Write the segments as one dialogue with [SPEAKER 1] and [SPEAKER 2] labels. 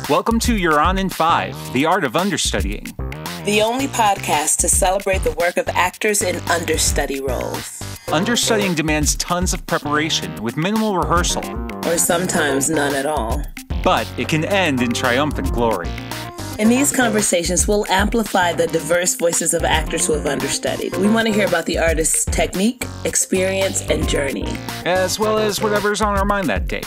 [SPEAKER 1] Welcome to You're On in 5, the art of understudying.
[SPEAKER 2] The only podcast to celebrate the work of actors in understudy roles.
[SPEAKER 1] Understudying demands tons of preparation with minimal rehearsal.
[SPEAKER 2] Or sometimes none at all.
[SPEAKER 1] But it can end in triumphant glory.
[SPEAKER 2] In these conversations, we'll amplify the diverse voices of actors who have understudied. We want to hear about the artist's technique, experience, and journey.
[SPEAKER 1] As well as whatever's on our mind that day.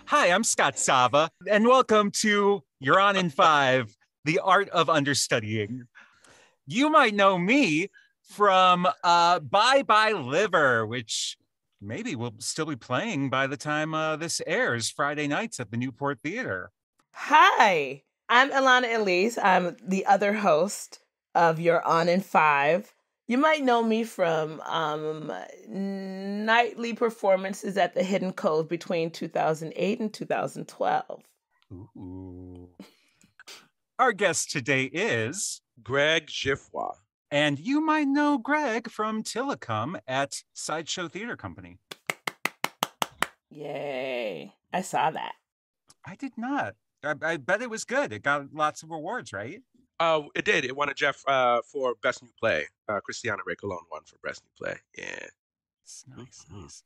[SPEAKER 1] Hi, I'm Scott Sava, and welcome to You're On in 5, the art of understudying. You might know me from Bye Bye Liver, which maybe we'll still be playing by the time this airs Friday nights at the Newport Theater.
[SPEAKER 2] Hi, I'm Elana Elise. I'm the other host of You're On in 5. You might know me from nightly performances at the Hidden Cove between 2008 and 2012.
[SPEAKER 1] Ooh. Our guest today is
[SPEAKER 3] Greg Geffrard.
[SPEAKER 1] And you might know Greg from Tillicum at Sideshow Theater Company.
[SPEAKER 2] Yay. I saw that.
[SPEAKER 1] I did not. I bet it was good. It got lots of awards, right?
[SPEAKER 3] It did. It won a Jeff for Best New Play. Christiana Ray Colon won for Best New Play. Yeah.
[SPEAKER 1] Nice.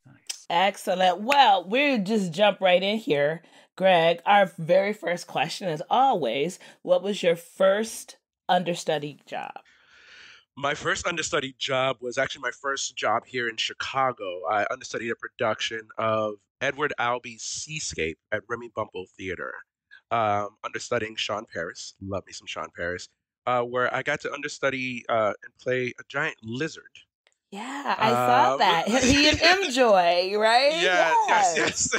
[SPEAKER 2] Excellent. Well, we'll just jump right in here. Greg, our very first question, as always, what was your first understudy job?
[SPEAKER 3] My first understudy job was actually my first job here in Chicago. I understudied a production of Edward Albee's Seascape at Remy Bummpo Theater, understudying Sean Paris. Love me some Sean Paris, where I got to understudy and play a giant lizard.
[SPEAKER 2] Yeah, I saw that. He and M-Joy, right?
[SPEAKER 3] Yeah, yes.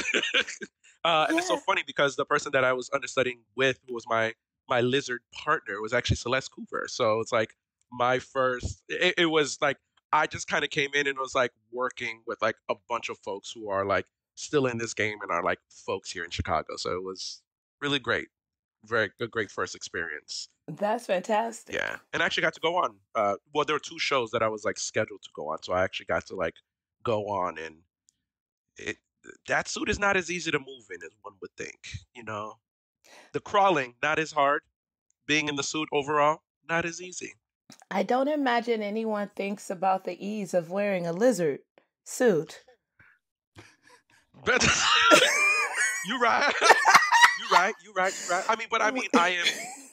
[SPEAKER 3] And it's so funny because the person that I was understudying with, who was my lizard partner, was actually Celeste Cooper. So it's like my first, it was like, I just kind of came in and was like working with like a bunch of folks who are like still in this game and are like folks here in Chicago. So it was really great. A great first experience.
[SPEAKER 2] That's fantastic.
[SPEAKER 3] Yeah. And I actually got to go on. Well, there were 2 shows that I was like scheduled to go on. So I actually got to like go on, and that suit is not as easy to move in as one would think, you know. The crawling, not as hard. Being in the suit overall, not as easy.
[SPEAKER 2] I don't imagine anyone thinks about the ease of wearing a lizard suit.
[SPEAKER 3] But you're right. You're right. I mean,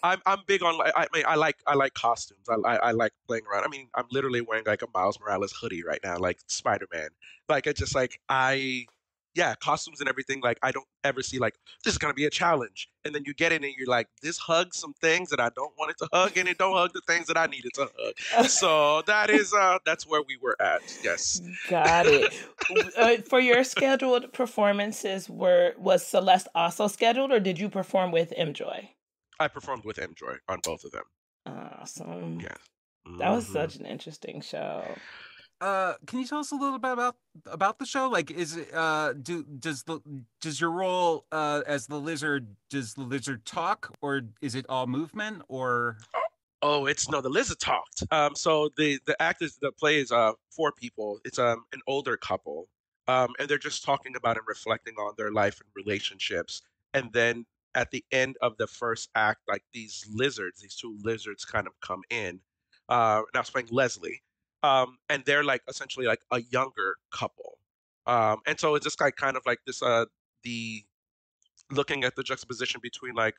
[SPEAKER 3] I'm big on. I like costumes. I like playing around. I mean, I'm literally wearing like a Miles Morales hoodie right now, like Spider-Man. Like it's just like costumes and everything. Like I don't ever see like this is gonna be a challenge, and then you get in and you're like, this hugs some things that I don't want it to hug, and it don't hug the things that I need it to hug. So that's where we were at. Yes.
[SPEAKER 2] Got it. For your scheduled performances, was Celeste also scheduled, or did you perform with M-Joy?
[SPEAKER 3] I performed with M-Joy on both of them.
[SPEAKER 2] Awesome.
[SPEAKER 3] Yeah.
[SPEAKER 2] That was such an interesting show.
[SPEAKER 1] Can you tell us a little bit about the show? Like, is it does your role as the lizard, does the lizard talk, or is it all movement, or?
[SPEAKER 3] Oh, the lizard talked. So the actors, the play is 4 people. It's an older couple, and they're just talking about and reflecting on their life and relationships. And then at the end of the first act, like these 2 lizards kind of come in. And I was playing Leslie. And they're like essentially like a younger couple. And so it's just like kind of like this the looking at the juxtaposition between like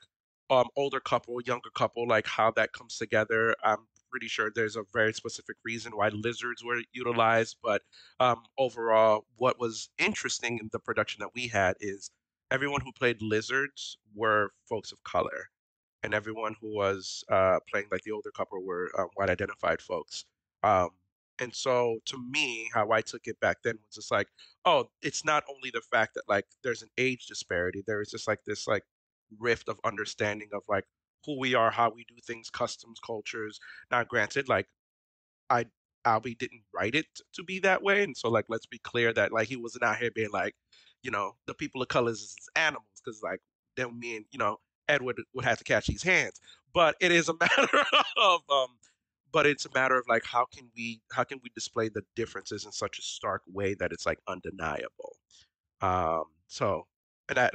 [SPEAKER 3] older couple, younger couple, like how that comes together. I'm pretty sure there's a very specific reason why lizards were utilized, but overall what was interesting in the production that we had is everyone who played lizards were folks of color, and everyone who was playing like the older couple were white identified folks. And so to me, how I took it back then was just like, oh, it's not only the fact that like there's an age disparity, there is just like this like rift of understanding of like who we are, how we do things, customs, cultures. Now, granted, like Albee didn't write it to be that way. And so like, let's be clear that like he wasn't out here being like, you know, the people of colors is animals, because like then me and, you know, Edward would have to catch these hands. But it is a matter of but it's a matter of like how can we display the differences in such a stark way that it's like undeniable. So and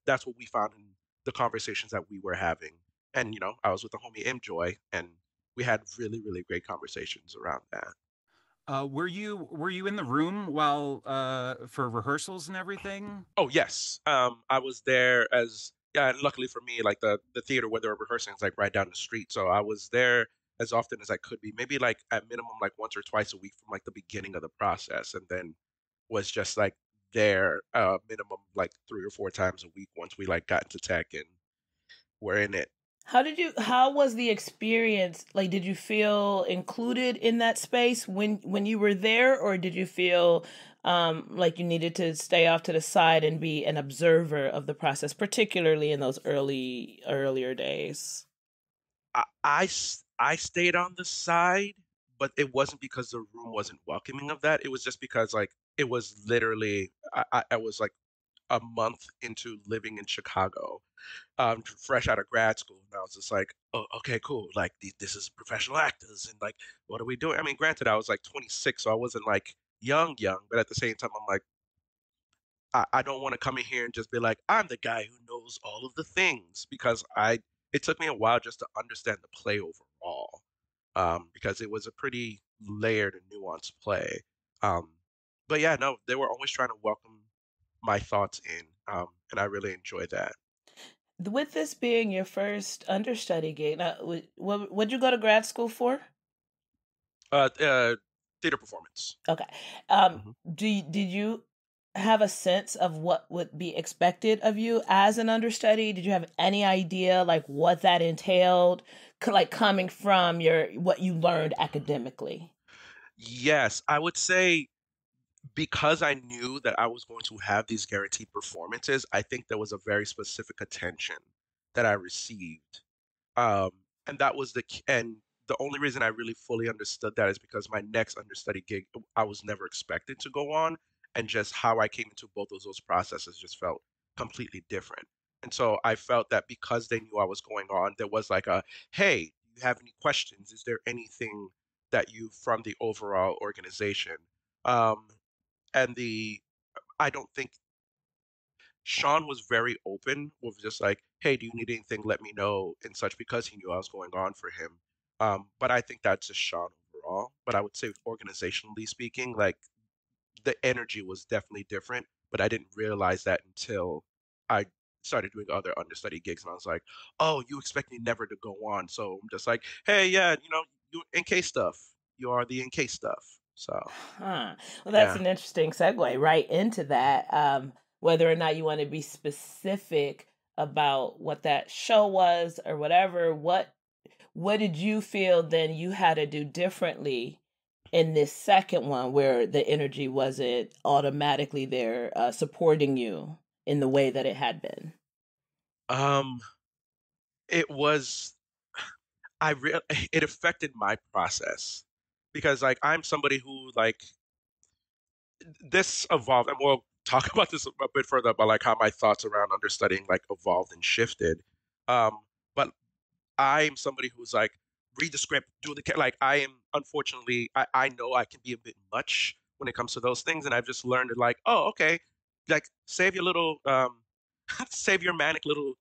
[SPEAKER 3] that's what we found in the conversations that we were having. And I was with the homie M Joy, and we had really, really great conversations around that.
[SPEAKER 1] Were you in the room while for rehearsals and everything?
[SPEAKER 3] Oh yes, I was there as yeah. And luckily for me, like the theater where they were rehearsing is like right down the street, so I was there as often as I could be. Maybe like at minimum like once or twice a week from like the beginning of the process, and then was just like there minimum like 3 or 4 times a week once we like got into tech and were in it.
[SPEAKER 2] How was the experience? Like, did you feel included in that space when you were there, or did you feel like you needed to stay off to the side and be an observer of the process, particularly in those earlier days?
[SPEAKER 3] I stayed on the side, but it wasn't because the room wasn't welcoming of that. It was just because like it was literally I was like a month into living in Chicago, fresh out of grad school, and I was just like, oh, okay, cool. Like this is professional actors, and like, what are we doing? I mean, granted, I was like 26, so I wasn't like young, but at the same time, I'm like, I don't want to come in here and just be like, I'm the guy who knows all of the things because it took me a while just to understand the play overall, because it was a pretty layered and nuanced play. Um, but yeah, no, they were always trying to welcome my thoughts in, and I really enjoyed that.
[SPEAKER 2] With this being your first understudy gig, now, what'd you go to grad school for?
[SPEAKER 3] Uh, uh, Theater performance.
[SPEAKER 2] Okay.
[SPEAKER 3] Mhm.
[SPEAKER 2] Did you have a sense of what would be expected of you as an understudy? Did you have any idea like what that entailed, like coming from your what you learned academically?
[SPEAKER 3] Yes, I would say because I knew that I was going to have these guaranteed performances, I think there was a very specific attention that I received. Um, and that was and the only reason I really fully understood that is because my next understudy gig, I was never expected to go on, and just how I came into both of those processes just felt completely different. And so I felt that because they knew I was going on, there was like a, hey, do you have any questions? Is there anything that you from the overall organization? Um, and I don't think Sean was very open with just like, hey, do you need anything? Let me know and such because he knew I was going on for him. But I think that's just Sean overall. But I would say organizationally speaking, like the energy was definitely different. But I didn't realize that until I started doing other understudy gigs, and I was like, oh, you expect me never to go on? So I'm just like, hey, yeah, you NK stuff. You are the NK stuff. So
[SPEAKER 2] Huh. Well, that's
[SPEAKER 3] yeah.
[SPEAKER 2] an interesting segue right into that. Whether or not you want to be specific about what that show was or whatever, what did you feel then you had to do differently in this second one where the energy wasn't automatically there supporting you in the way that it had been?
[SPEAKER 3] Um, it was it affected my process because like I'm somebody who like this evolved, and we'll talk about this a bit further about like how my thoughts around understudying like evolved and shifted. Um, but I'm somebody who's like read the script, do like I am unfortunately I know I can be a bit much when it comes to those things, and I've just learned to like, oh, okay, like save your little save your manic little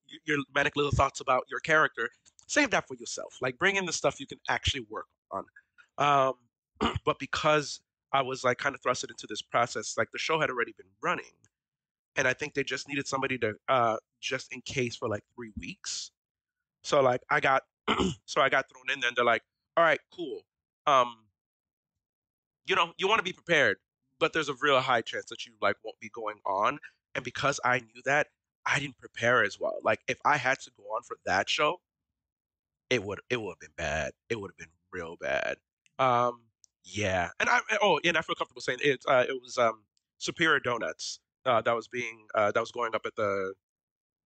[SPEAKER 3] thoughts about your character. Save that for yourself. Like bring in the stuff you can actually work on. But because I was like kind of thrusted into this process, like the show had already been running, and I think they just needed somebody to just in case for like 3 weeks. So like I got so I got thrown in there, and they're like, all right, cool. Um, you want to be prepared, but there's a real high chance that you like won't be going on. And because I knew that, I didn't prepare as well. Like if I had to go on for that show, it would have been bad. It would have been real bad. Um, yeah. And I feel comfortable saying it was Superior Donuts that was going up at the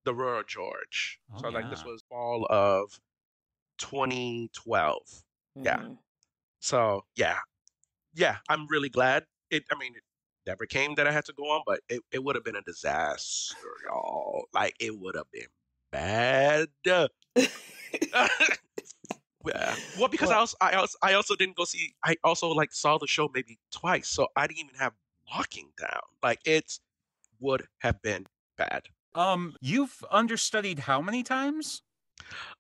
[SPEAKER 3] Royal George.
[SPEAKER 1] Oh
[SPEAKER 3] So like this
[SPEAKER 1] yeah.
[SPEAKER 3] was fall of 2012. Yeah.
[SPEAKER 2] Hmm.
[SPEAKER 3] So yeah, I'm really glad. I mean, it never came that I had to go on, but it would have been a disaster, y'all. Like it would have been bad. Yeah. Well, because
[SPEAKER 2] Well,
[SPEAKER 3] I also didn't go see. I also like saw the show maybe twice, so I didn't even have walking down. Like it would have been bad.
[SPEAKER 1] You've understudied how many times?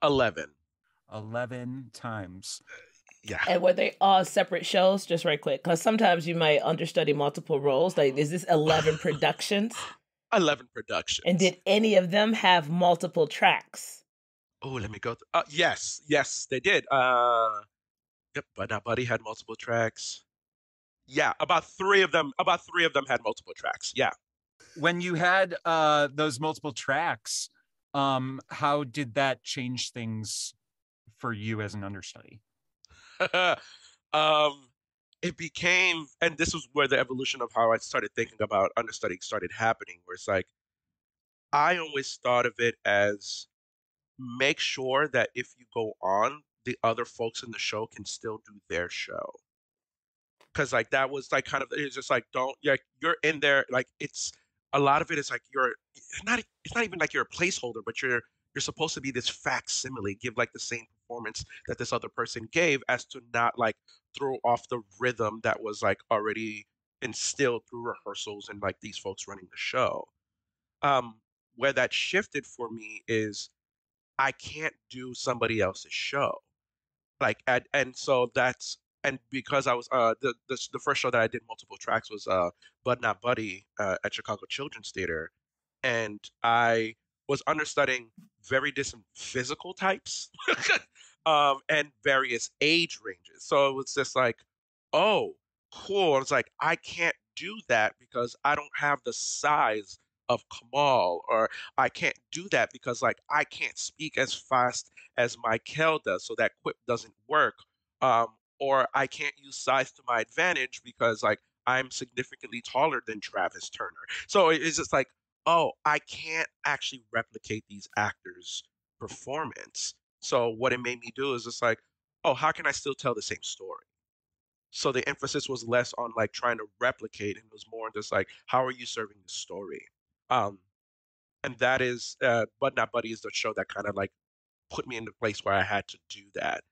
[SPEAKER 3] 11.
[SPEAKER 1] 11 times.
[SPEAKER 3] Yeah.
[SPEAKER 2] and were they all separate shows? Just right quick, because sometimes you might understudy multiple roles. Like, is this 11 productions?
[SPEAKER 3] 11
[SPEAKER 2] And
[SPEAKER 3] productions.
[SPEAKER 2] did any of them have multiple tracks?
[SPEAKER 3] Oh, let me go. Yes, yes, they did. Yep, but now Buddy had multiple tracks. Yeah, about three of them. About three of them had multiple tracks. Yeah.
[SPEAKER 1] When you had those multiple tracks, how did that change things for you as an understudy?
[SPEAKER 3] um, it became, and this was where the evolution of how I started thinking about understudying started happening. Where it's like I always thought of it as make sure that if you go on, the other folks in the show can still do their show. Because like that was like kind of it's just like don't you're in there like it's a lot of it is like you're it's not even like you're a placeholder, but you're supposed to be this facsimile, give like the same performance that this other person gave, as to not like throw off the rhythm that was like already instilled through rehearsals and like these folks running the show. Um, where that shifted for me is I can't do somebody else's show. Like and so that's and because I was the first show that I did multiple tracks was Bud Not Buddy at Chicago Children's Theater, and I was understudying very different physical types and various age ranges. So it was just like, oh, cool. It's like I can't do that because I don't have the size of Kamal, or I can't do that because like I can't speak as fast as Michael does, so that quip doesn't work. Um, or I can't use size to my advantage because like I'm significantly taller than Travis Turner. So it's just like, oh, I can't actually replicate these actors' performance. So what it made me do is just like, oh, how can I still tell the same story? So the emphasis was less on like trying to replicate and it was more just like, how are you serving the story? Um, and that is Bud Not Buddy is the show that kind of like put me in the place where I had to do that.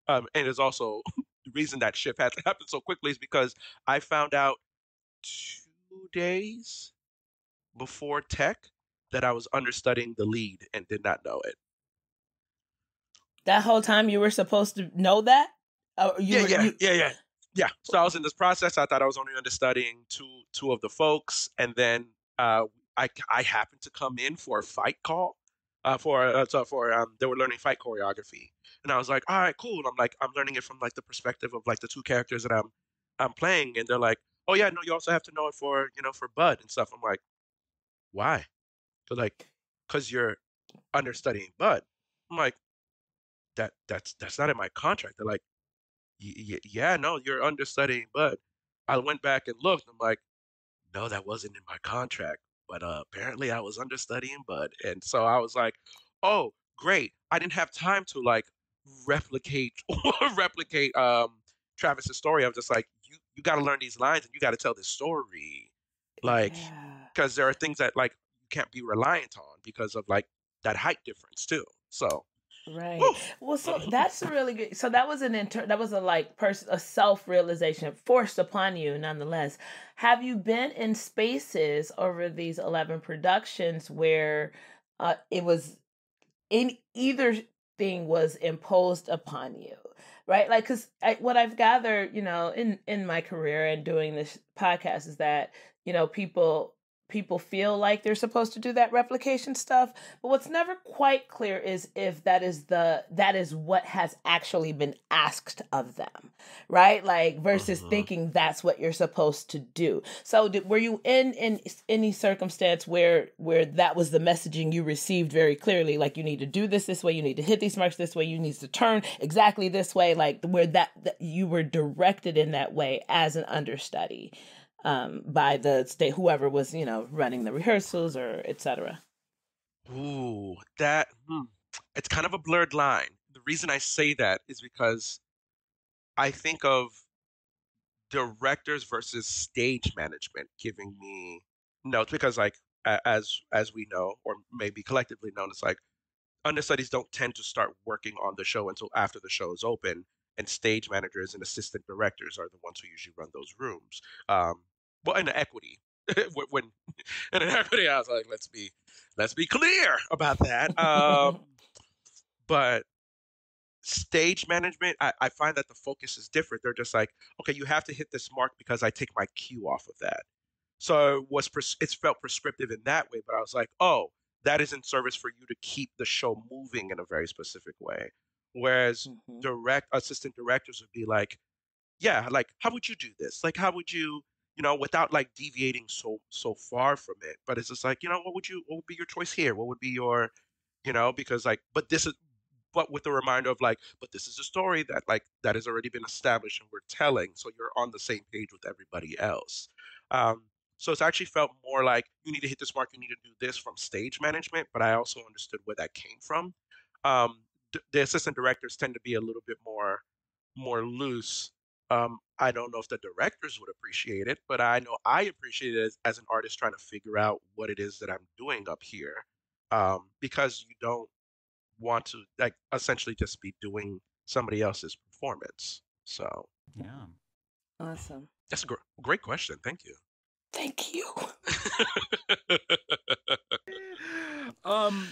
[SPEAKER 3] And it's also the reason that shift had to happen so quickly is because I found out 2 days before tech that I was understudying the lead and did not know it.
[SPEAKER 2] That whole time you were supposed to know that? You
[SPEAKER 3] Yeah,
[SPEAKER 2] were
[SPEAKER 3] yeah,
[SPEAKER 2] you
[SPEAKER 3] yeah, yeah. Yeah. So I was in this process. I thought I was only understudying two of the folks, and then I happened to come in for a fight call for they were learning fight choreography, and I was like, all right, cool. And I'm like I'm learning it from like the perspective of like the two characters that I'm playing, and they're like, oh yeah, no, you also have to know it for for Bud and stuff. I'm like, why? They're like, because you're understudying Bud. I'm like, that's not in my contract. They're like, yeah, no, you're understudying, but I went back and looked. I'm like, no, that wasn't in my contract. But apparently, I was understudying Bud, and so I was like, oh, great. I didn't have time to like replicate replicate Travis's story. I was just like, you got to learn these lines and you got to tell this story, like,
[SPEAKER 2] Yeah.
[SPEAKER 3] because there are things that like you can't be reliant on because of like that height difference too. So,
[SPEAKER 2] Right.
[SPEAKER 3] whew.
[SPEAKER 2] Well, so that's a really good. So that was that was a like a self realization forced upon you, nonetheless. Have you been in spaces over these 11 productions where it was in either thing was imposed upon you, right? Like, because what I've gathered, in my career and doing this podcast is that people feel like they're supposed to do that replication stuff, but what's never quite clear is if that is what has actually been asked of them, right? Like versus
[SPEAKER 3] Mhm.
[SPEAKER 2] thinking that's what you're supposed to do. So were you in any circumstance where that was the messaging you received very clearly, like you need to do this way, you need to hit these marks this way, you need to turn exactly this way, like where that you were directed in that way as an understudy by the state, whoever was, running the rehearsals or etc.
[SPEAKER 3] Ooh, it's kind of a blurred line. The reason I say that is because I think of directors versus stage management giving me notes because like as we know or maybe collectively known as like understudies don't tend to start working on the show until after the show is open, and stage managers and assistant directors are the ones who usually run those rooms. Well, in the equity, when in an equity, I was like, let's be clear about that. But stage management, I find that the focus is different. They're just like, okay, you have to hit this mark because I take my cue off of that. So it's felt prescriptive in that way, but I was like, oh, that is in service for you to keep the show moving in a very specific way. Whereas
[SPEAKER 2] Mhm.
[SPEAKER 3] assistant directors would be like, yeah, like how would you do this? Like how would you, without like deviating so far from it. But it's just like, what would be your choice here? What would be your, because like, but with the reminder of like, but this is a story that like that has already been established and we're telling, so you're on the same page with everybody else. Um, so it's actually felt more like you need to hit this mark, you need to do this from stage management, but I also understood where that came from. The assistant directors tend to be a little bit more loose. I don't know if the directors would appreciate it, but I know I appreciate it as an artist trying to figure out what it is that I'm doing up here. Because you don't want to like essentially just be doing somebody else's performance. So
[SPEAKER 1] Yeah.
[SPEAKER 2] Awesome.
[SPEAKER 3] that's a great question. Thank you.
[SPEAKER 2] Thank you.
[SPEAKER 1] um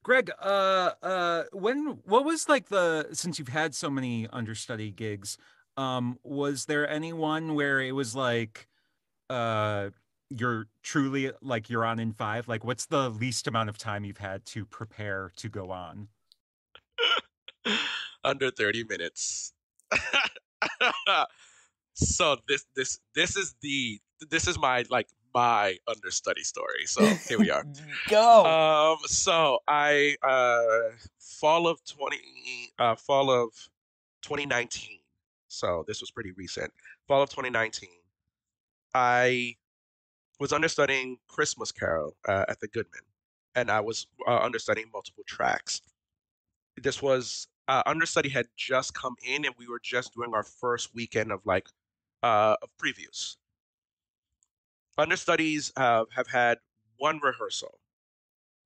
[SPEAKER 1] Greg, what was like since you've had so many understudy gigs, was there anyone where it was like uh you're truly like you're on in five? Like what's the least amount of time you've had to prepare to go on?
[SPEAKER 3] Under 30 minutes. So this is my understudy story. So here we are.
[SPEAKER 2] Go.
[SPEAKER 3] So I fall of 2019. So this was pretty recent. Fall of 2019. I was understudying Christmas Carol at the Goodman, and I was understudying multiple tracks. This was understudy had just come in, and we were just doing our first weekend of of previews. Understudies have had one rehearsal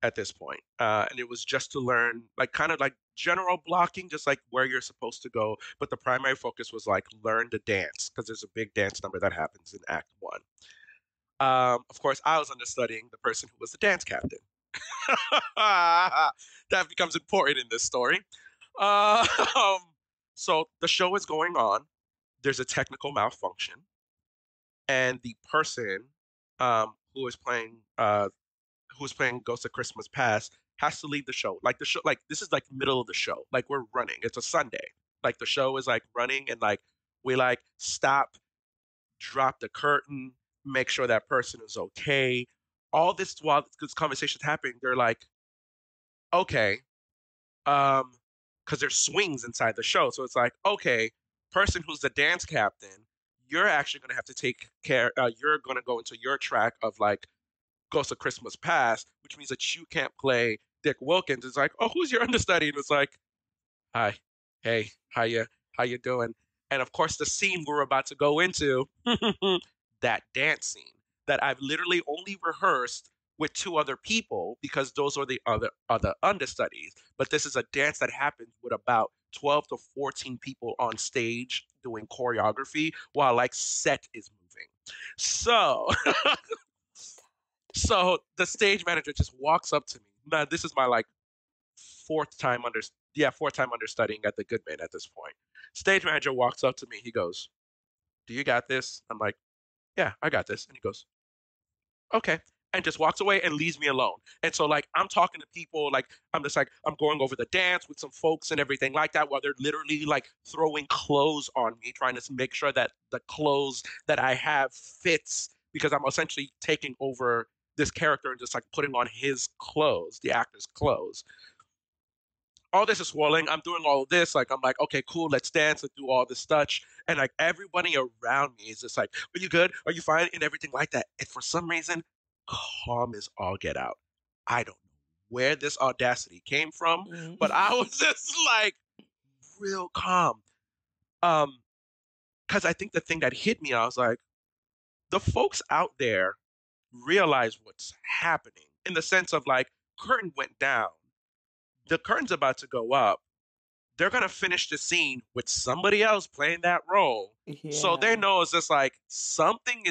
[SPEAKER 3] at this point, and it was just to learn like kind of like general blocking, just like where you're supposed to go. But the primary focus was like learn the dance because there's a big dance number that happens in Act One. Of course, I was understudying the person who was the dance captain. That becomes important in this story. Um, so the show is going on. There's a technical malfunction, and the person who is playing Ghost of Christmas Past has to leave the show. Like the show, like this is like middle of the show. Like we're running. It's a Sunday. Like the show is like running, and like we like stop, drop the curtain, make sure that person is okay. All this while this conversation's happening, they're like, okay, um, because there's swings inside the show. So it's like, okay, person who's the dance captain, you're actually gonna have to take care. You're gonna go into your track of like Ghost of Christmas Past, which means that you can't play Dick Wilkins. It's like, oh, who's your understudy? And it's like, hi, hey, how you doing? And of course, the scene we're about to go into, that dance scene that I've literally only rehearsed with two other people because those are the other understudies. But this is a dance that happens with about 12 to 14 people on stage doing choreography while like set is moving. So so the stage manager just walks up to me. Now this is my like fourth time understudying at the Goodman at this point. Stage manager walks up to me. He goes, "Do you got this?" I'm like, "Yeah, I got this." And he goes, "Okay." And just walks away and leaves me alone. And so like I'm talking to people, like I'm just like I'm going over the dance with some folks and everything like that while they're literally like throwing clothes on me, trying to make sure that the clothes that I have fits because I'm essentially taking over this character and just like putting on his clothes, the actor's clothes. All this is swirling. I'm doing all of this. Like, I'm like, okay, cool, let's dance and do all this stuff. And like everybody around me is just like, are you good? Are you fine? And everything like that. And for some reason, calm as all get out. I don't know where this audacity came from, but I was just like real calm. Um, because I think the thing that hit me, I was like, the folks out there realize what's happening in the sense of like curtain went down, the curtain's about to go up. They're going to finish the scene with somebody else playing that role. So they
[SPEAKER 2] Yeah.
[SPEAKER 3] know it's just like something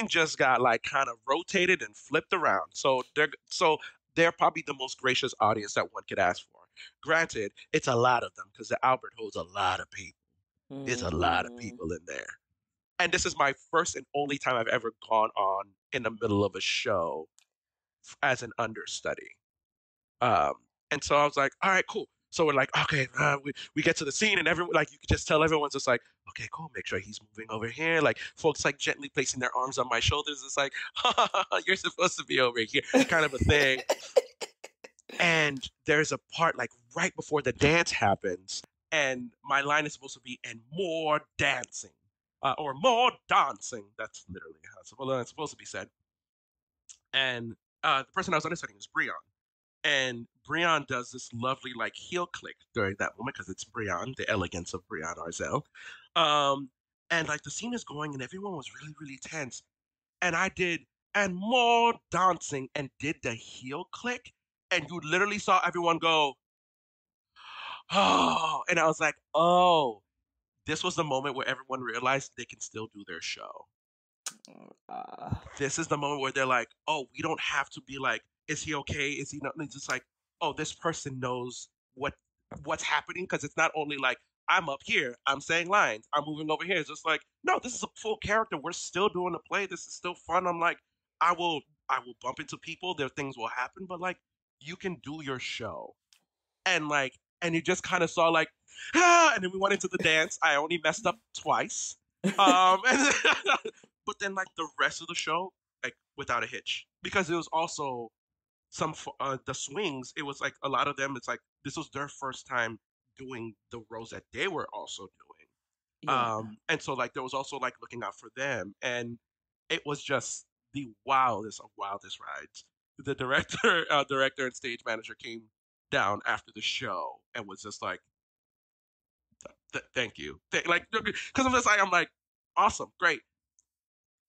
[SPEAKER 3] just got like kind of rotated and flipped around. So they're probably the most gracious audience that one could ask for. Granted, it's a lot of them because the Albert holds a lot of people. There's a lot of
[SPEAKER 2] Mm-hmm.
[SPEAKER 3] people in there. And this is my first and only time I've ever gone on in the middle of a show as an understudy. Um, and so I was like, all right, cool. So we're like, okay, we get to the scene and everyone, like, you could just tell everyone's just like, okay, cool, make sure he's moving over here. Like, folks like gently placing their arms on my shoulders. It's like, you're supposed to be over here, kind of a thing. And there's a part like right before the dance happens, and my line is supposed to be, and more dancing, or more dancing. That's literally how it's supposed to be said. And the person I was understudying is Breon. And Breon does this lovely like heel click during that moment because it's Breon, the elegance of Breon Arzel. Um, and like the scene is going and everyone was really, really tense. And I did and more dancing and did the heel click. And you literally saw everyone go, oh, and I was like, oh, this was the moment where everyone realized they can still do their show.
[SPEAKER 2] Uh,
[SPEAKER 3] This is the moment where they're like, oh, we don't have to be like, is he okay? Is he not? It's just like, oh, this person knows what's happening because it's not only like I'm up here, I'm saying lines, I'm moving over here. It's just like, no, this is a full character. We're still doing the play. This is still fun. I'm like, I will I will bump into people. There things will happen, but like you can do your show. And like and you just kind of saw like and then we went into the dance. I only messed up twice. And but then like the rest of the show like without a hitch because it was also the swings. It was like a lot of them. It's like this was their first time doing the roles that they were also doing.
[SPEAKER 2] yeah.
[SPEAKER 3] And so like there was also like looking out for them, and it was just the wildest of wildest rides. The director and stage manager came down after the show and was just like, "Thank you," like because I'm like, awesome, great.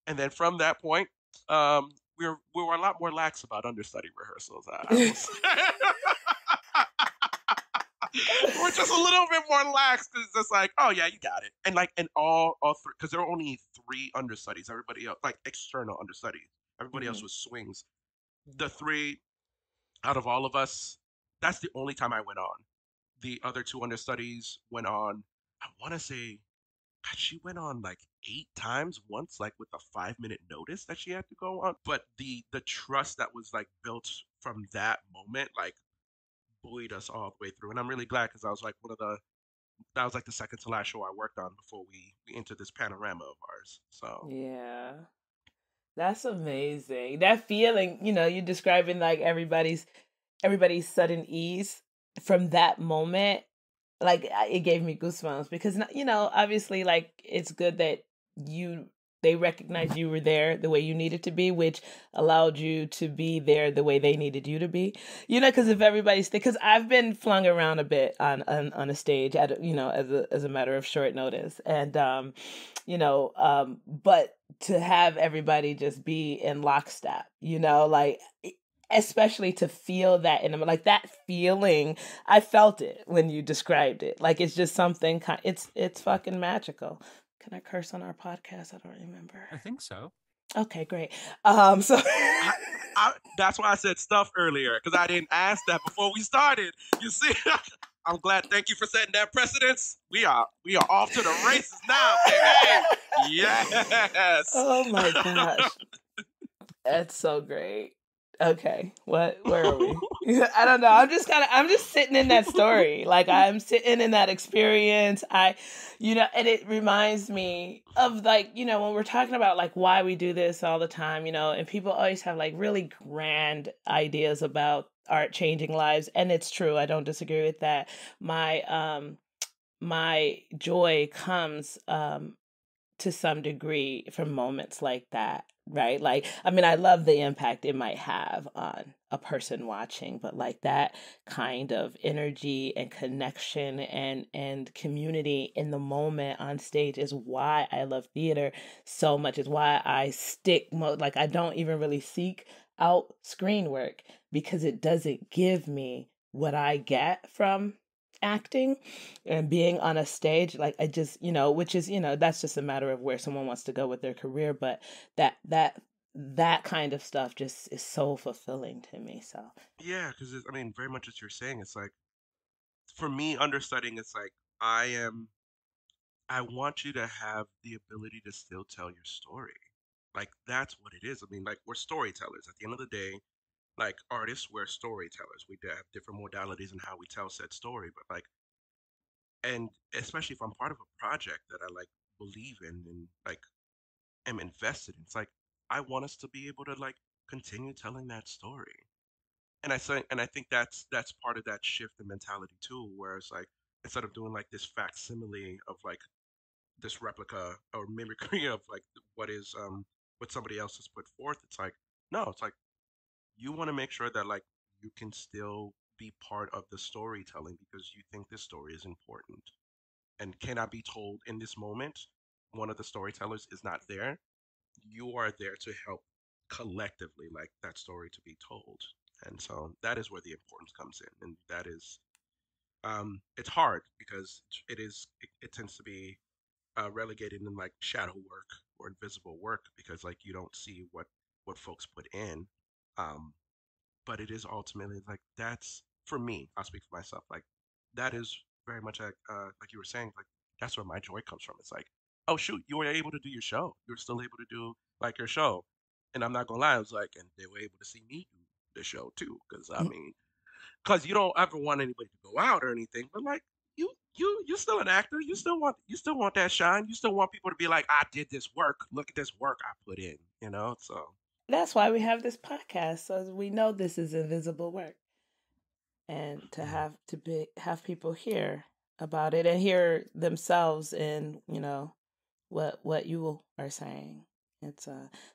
[SPEAKER 3] And then from that point, we were a lot more lax about understudy rehearsals. I will say. We're just a little bit more lax because it's just like, oh yeah, you got it. And like, and all three, because there were only three understudies. Everybody else, like external understudies, everybody else
[SPEAKER 2] Mhm.
[SPEAKER 3] was swings. The three out of all of us, that's the only time I went on. The other two understudies went on. I want to say, God, she went on like 8 times once, like with a 5 minute notice that she had to go on. But the trust that was like built from that moment, like buoyed us all the way through. And I'm really glad because I was like that was like the second to last show I worked on before we entered this panorama of ours. So
[SPEAKER 2] Yeah. That's amazing. That feeling, you're describing like everybody's sudden ease from that moment. Like it gave me goosebumps because obviously like it's good that they recognized you were there the way you needed to be, which allowed you to be there the way they needed you to be. Because if because I've been flung around a bit on a stage at as a matter of short notice, and but to have everybody just be in lockstep, like especially to feel that in them, like that feeling, I felt it when you described it. Like it's just something it's fucking magical. Can I curse on our podcast? I don't remember.
[SPEAKER 1] I think so.
[SPEAKER 2] Okay, great. So
[SPEAKER 3] that's why I said stuff earlier because I didn't ask that before we started. You see, I'm glad. Thank you for setting that precedence. We are off to the races now, baby. Yes.
[SPEAKER 2] Oh my gosh, that's so great. Okay, where are we? I don't know. I'm just sitting in that story. Like I'm sitting in that experience. And it reminds me of like, when we're talking about like why we do this all the time, and people always have like really grand ideas about art changing lives. And it's true. I don't disagree with that. My joy comes, to some degree from moments like that, right? Like, I mean, I love the impact it might have on a person watching, but like that kind of energy and connection and community in the moment on stage is why I love theater so much. Is why I stick like I don't even really seek out screen work because it doesn't give me what I get from acting and being on a stage. Like I just, which is, that's just a matter of where someone wants to go with their career. But that kind of stuff just is so fulfilling to me. So
[SPEAKER 3] Yeah, because I mean, very much as you're saying, it's like for me, understudying, it's like I am. I want you to have the ability to still tell your story. Like that's what it is. I mean, like we're storytellers. At the end of the day, like artists, we're storytellers. We have different modalities in how we tell said story, but like, and especially if I'm part of a project that I like believe in and like am invested in, it's like I want us to be able to like continue telling that story. And I think that's part of that shift in mentality too, where it's like instead of doing like this facsimile of like this replica or mimicry of like what somebody else has put forth, it's like no, it's like you want to make sure that like you can still be part of the storytelling because you think this story is important and cannot be told in this moment. One of the storytellers is not there. You are there to help collectively like that story to be told. And so that is where the importance comes in. And that is it's hard because it tends to be relegated in like shadow work or invisible work because like you don't see what folks put in. Um, but it is ultimately like that's for me. I'll speak for myself. Like that is very much like you were saying. Like that's where my joy comes from. It's like, oh shoot, you were able to do your show. You were still able to do like your show, and I'm not gonna lie. I was like, and they were able to see me do the show too. Because I mean, because you don't ever want anybody to go out or anything, but like you're still an actor. You still want that shine. You still want people to be like, I did this work. Look at this work I put in. You know, so.
[SPEAKER 2] that's why we have this podcast, so we know this is invisible work, and to have people hear about it and hear themselves in what you are saying. It's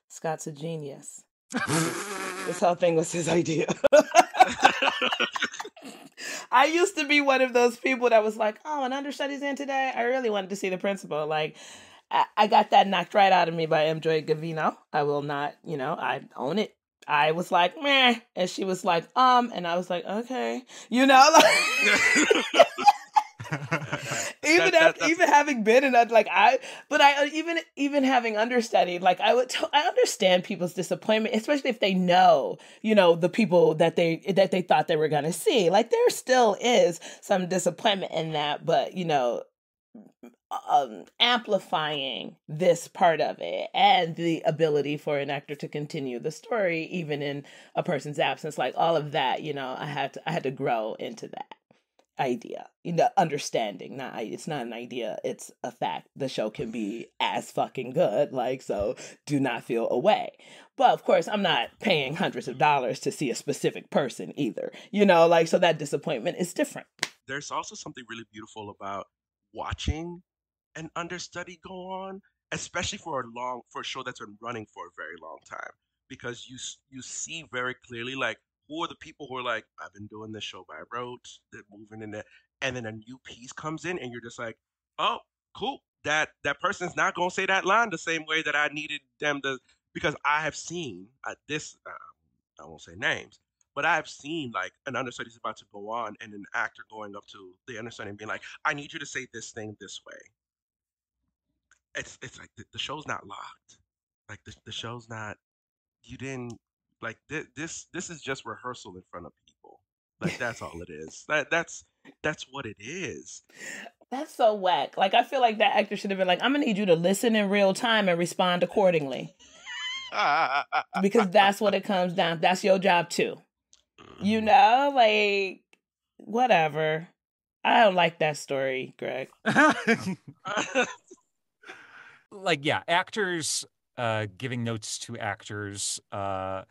[SPEAKER 2] Scott's a genius. This whole thing was his idea. I used to be one of those people that was like, oh, an understudy's in today. I really wanted to see the principal. Like, I got that knocked right out of me by MJ Gavino. I will not, I own it. I was like, meh. And she was like, and I was like, okay. Like even having been in that, even having understudied, like I understand people's disappointment, especially if they know, the people that they thought they were going to see. Like there still is some disappointment in that, but amplifying this part of it and the ability for an actor to continue the story even in a person's absence, like all of that, I had to grow into that idea, understanding. It's not an idea, it's a fact. The show can be as fucking good, like, so do not feel away. But of course, I'm not paying hundreds of dollars to see a specific person either, like, so that disappointment is different.
[SPEAKER 3] There's also something really beautiful about watching an understudy go on, especially for a show that's been running for a very long time, because you see very clearly like who are the people who are like, I've been doing this show by rote, they're moving in there, and then a new piece comes in, and you're just like, oh, cool. That person's not gonna say that line the same way that I needed them to, because I have seen this. I won't say names, but I've seen like an understudy's about to go on, and an actor going up to the understudy and being like, I need you to say this thing this way. It's like the show's not locked. Like the show's not. You didn't like this is just rehearsal in front of people. Like that's all it is. That's what it is.
[SPEAKER 2] That's so whack. Like I feel like that actor should have been like, I'm gonna need you to listen in real time and respond accordingly. Because that's what it comes down. That's your job too. Like whatever. I don't like that story, Greg.
[SPEAKER 1] Like, yeah, actors giving notes to actors. I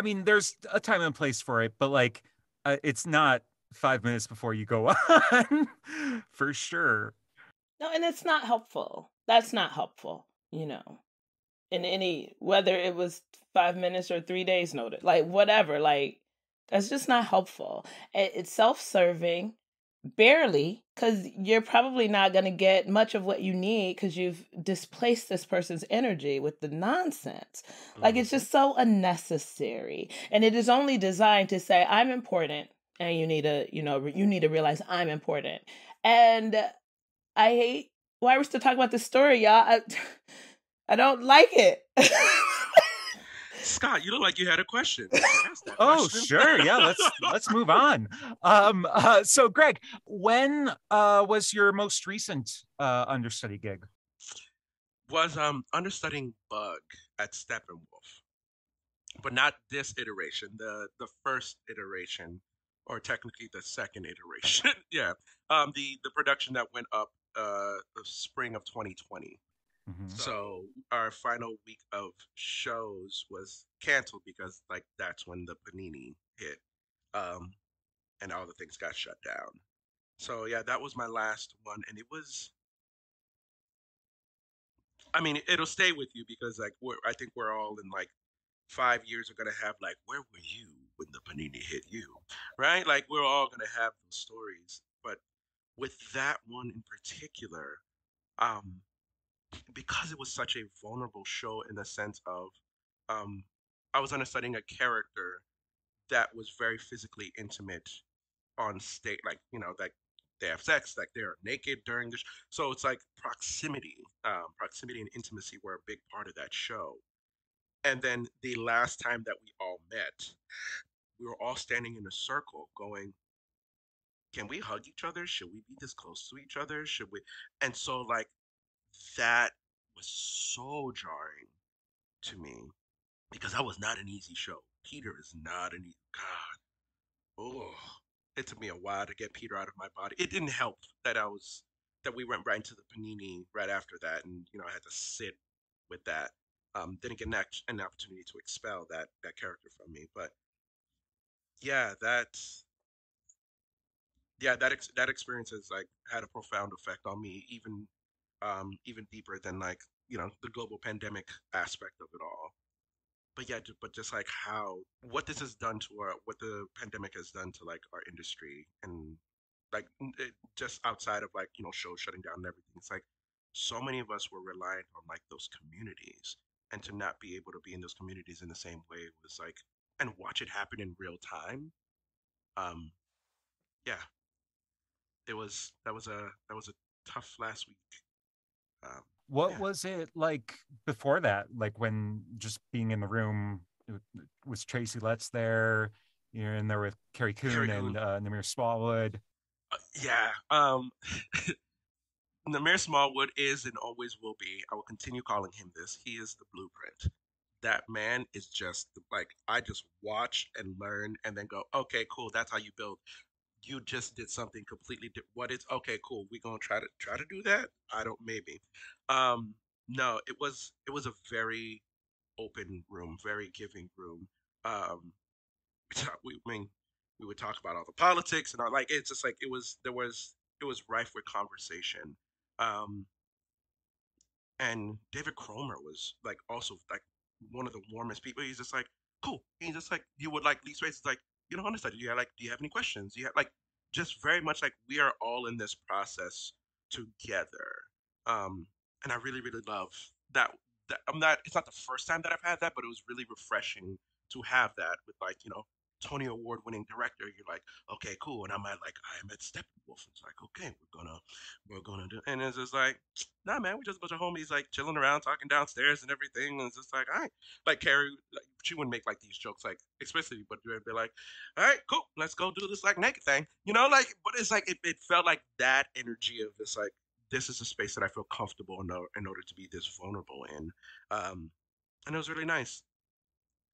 [SPEAKER 1] mean, there's a time and place for it, but like, it's not 5 minutes before you go on, for sure.
[SPEAKER 2] No, and it's not helpful. That's not helpful, in any, whether it was 5 minutes or 3 days notice, like whatever, like that's just not helpful. It's self-serving. Barely, because you're probably not going to get much of what you need because you've displaced this person's energy with the nonsense. Like, it's just so unnecessary. And it is only designed to say, I'm important and you need to, you need to realize I'm important. And I hate why we're still talking about this story, y'all. I don't like it.
[SPEAKER 3] Scott, you look like you had a question. Ask that
[SPEAKER 1] Oh,
[SPEAKER 3] question.
[SPEAKER 1] sure. Yeah, let's move on. So Greg, when was your most recent understudy gig?
[SPEAKER 3] Was understudying Bug at Steppenwolf, but not this iteration. The first iteration, or technically the second iteration. Yeah. The production that went up the spring of 2020.
[SPEAKER 1] Mhm.
[SPEAKER 3] So our final week of shows was canceled because like that's when the panini hit, um, and all the things got shut down. So yeah, that was my last one, and it was. I mean, it'll stay with you because like I think we're all in like 5 years are gonna have like, where were you when the panini hit you, right? Like we're all gonna have those stories, but with that one in particular, um, because it was such a vulnerable show in the sense of um, I was understudying a character that was very physically intimate on stage, like like they have sex, like they're naked during the so it's like proximity and intimacy were a big part of that show. And then the last time that we all met, we were all standing in a circle going, can we hug each other? Should we be this close to each other? Should we? And so like that was so jarring to me because that was not an easy show. Peter is not an easy God. Oh, it took me a while to get Peter out of my body. It didn't help that that we went right into the panini right after that, and I had to sit with that. Didn't get an opportunity to expel that character from me, but yeah, that experience has like had a profound effect on me, even deeper than like the global pandemic aspect of it all. But yeah, but just like how what this has done to our what the pandemic has done to like our industry and like just outside of like shows shutting down and everything, it's like so many of us were reliant on like those communities, and to not be able to be in those communities in the same way was like and watch it happen in real time. um yeah, that was a tough last week. um
[SPEAKER 1] What
[SPEAKER 3] yeah.
[SPEAKER 1] was it like before that? Like when just being in the room, was Tracy Letts there? You're in there with Carrie
[SPEAKER 3] Carrie
[SPEAKER 1] Coon and
[SPEAKER 3] Coon.
[SPEAKER 1] Namir Smallwood.
[SPEAKER 3] Yeah. Namir Smallwood is and always will be. I will continue calling him this. He is the blueprint. That man is just like I just watch and learn and then go, okay, cool. That's how you build. You just did something completely different. What is okay, cool. We're gonna try to do that. I don't maybe. No, it was a very open room, very giving room. Um, I mean, we would talk about all the politics and all. Like it's just like it was rife with conversation. Um, and David Cromer was like also like one of the warmest people. He's just like cool. He's just like you would like least race. It's like understand. Do you have any questions? You have like just very much like we are all in this process together. Um, and I really really love that. That I'm not. It's not the first time that I've had that, but it was really refreshing to have that with like Tony Award winning director. You're like, okay, cool. And I'm like, I am at Steppenwolf. It's like, okay, we're gonna do, and it's just like, nah, man, we just a bunch of homies like chilling around, talking downstairs and everything. And it's just like, all right, like Carrie, like, she wouldn't make like these jokes, like explicitly, but they'd be like, all right, cool, let's go do this like naked thing, like. But it's like it felt like that energy of this, like this is a space that I feel comfortable in order to be this vulnerable in, and it was really nice.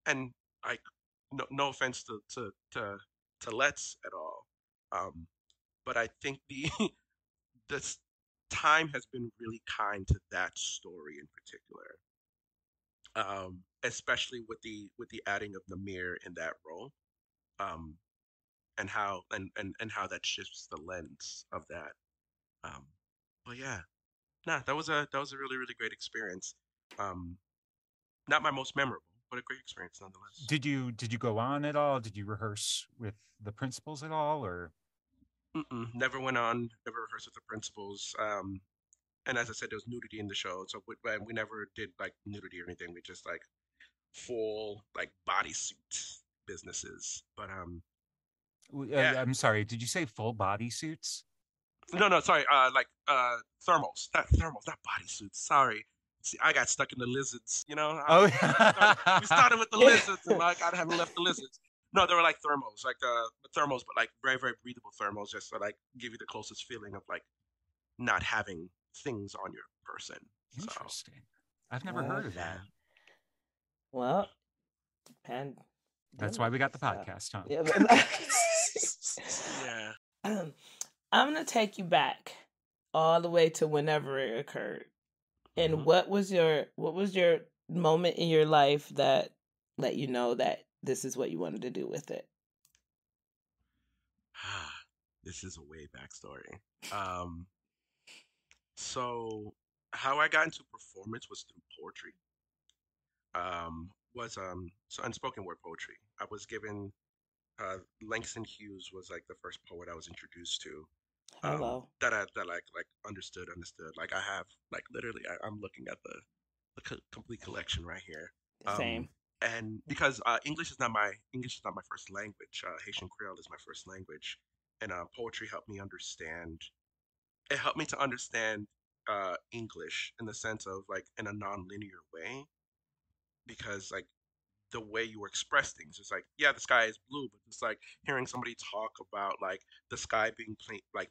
[SPEAKER 3] And like, no offense to Let's at all, um, but I think this time has been really kind to that story in particular, especially with the adding of Namir in that role, um, and how that shifts the lens of that. Um, but yeah, nah, that was a really really great experience. Um, Not my most memorable, but a great experience nonetheless.
[SPEAKER 1] Did you go on at all? Did you rehearse with the principals at all, or?
[SPEAKER 3] Mm-mm, never went on, never rehearsed with the principals. And as I said, there was nudity in the show, so we never did like nudity or anything. We just like full like bodysuit businesses. But Yeah.
[SPEAKER 1] I'm sorry. Did you say full body suits?
[SPEAKER 3] No, sorry. Thermals. Not thermals, not bodysuits. Sorry. See, I got stuck in the lizards.
[SPEAKER 1] Oh,
[SPEAKER 3] We started with the lizards, and I haven't left the lizards. No, they were like thermals, like thermals, but like very, very breathable thermals, just to like give you the closest feeling of like not having things on your person. So
[SPEAKER 1] interesting. I've never heard of
[SPEAKER 2] Okay.
[SPEAKER 1] that.
[SPEAKER 2] Well, pandemic.
[SPEAKER 1] That's why we got the
[SPEAKER 2] So,
[SPEAKER 1] podcast, huh?
[SPEAKER 2] yeah,
[SPEAKER 3] yeah.
[SPEAKER 2] I'm gonna take you back all the way to whenever it occurred. And
[SPEAKER 3] Mhm.
[SPEAKER 2] what was your moment in your life that let you know that this is what you wanted to do with it?
[SPEAKER 3] This is a way backstory. So how I got into performance was through poetry. Was so unspoken word poetry. I was given Langston Hughes was like the first poet I was introduced to.
[SPEAKER 2] Hello.
[SPEAKER 3] That like understood. Like I have like literally I'm looking at the complete collection right here.
[SPEAKER 2] Same.
[SPEAKER 3] And because English is not my first language. Haitian Creole is my first language, and poetry helped me understand. It helped me to understand English in the sense of like in a non-linear way, because like the way you express things. It's like, yeah, the sky is blue, but it's like hearing somebody talk about like the sky being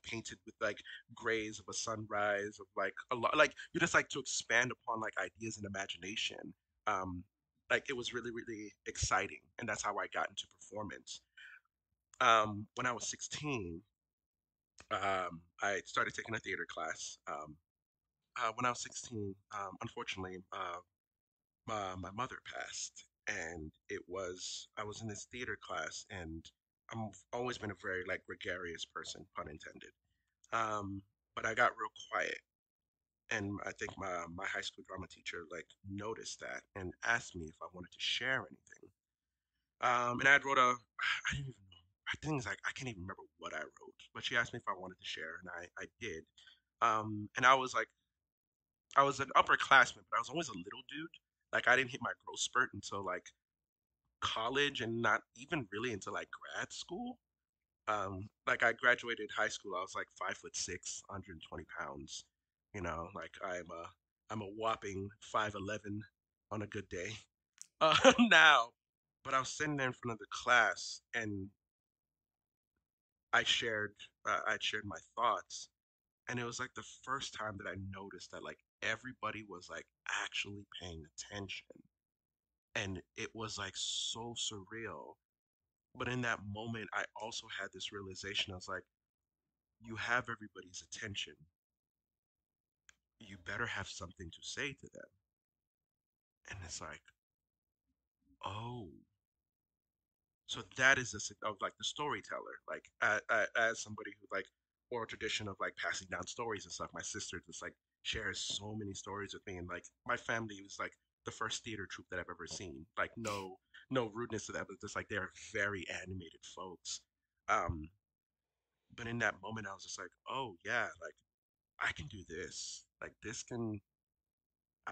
[SPEAKER 3] painted with like grays of a sunrise of like a lot. Like you just like to expand upon like ideas and imagination. Um, like it was really really exciting, and that's how I got into performance. When I was 16, I started taking a theater class. When I was 16, unfortunately, my mother passed, and I was in this theater class, and I've always been a very like gregarious person, pun intended. Um, but I got real quiet, and I think my high school drama teacher like noticed that and asked me if I wanted to share anything. And I wrote I didn't even know. I think it's like I can't even remember what I wrote, but she asked me if I wanted to share, and I did. And I was an upperclassman, but I was always a little dude. Like I didn't hit my growth spurt until like college, and not even really into like grad school. Like I graduated high school, I was like 5'6", 120 pounds. Like I'm a whopping 5'11" on a good day. Now, but I was sitting there in front of the class, and I shared I shared my thoughts, and it was like the first time that I noticed that like everybody was like actually paying attention, and it was like so surreal. But in that moment, I also had this realization. I was like, you have everybody's attention. You better have something to say to them. And it's like, oh, so that is of like the storyteller. Like as somebody who like oral tradition of like passing down stories and stuff. My sister just like shares so many stories with me, and like my family was like the first theater troupe that I've ever seen. Like no rudeness to that, but just like they're very animated folks. Um, but in that moment, I was just like, oh yeah, like I can do this. Like this can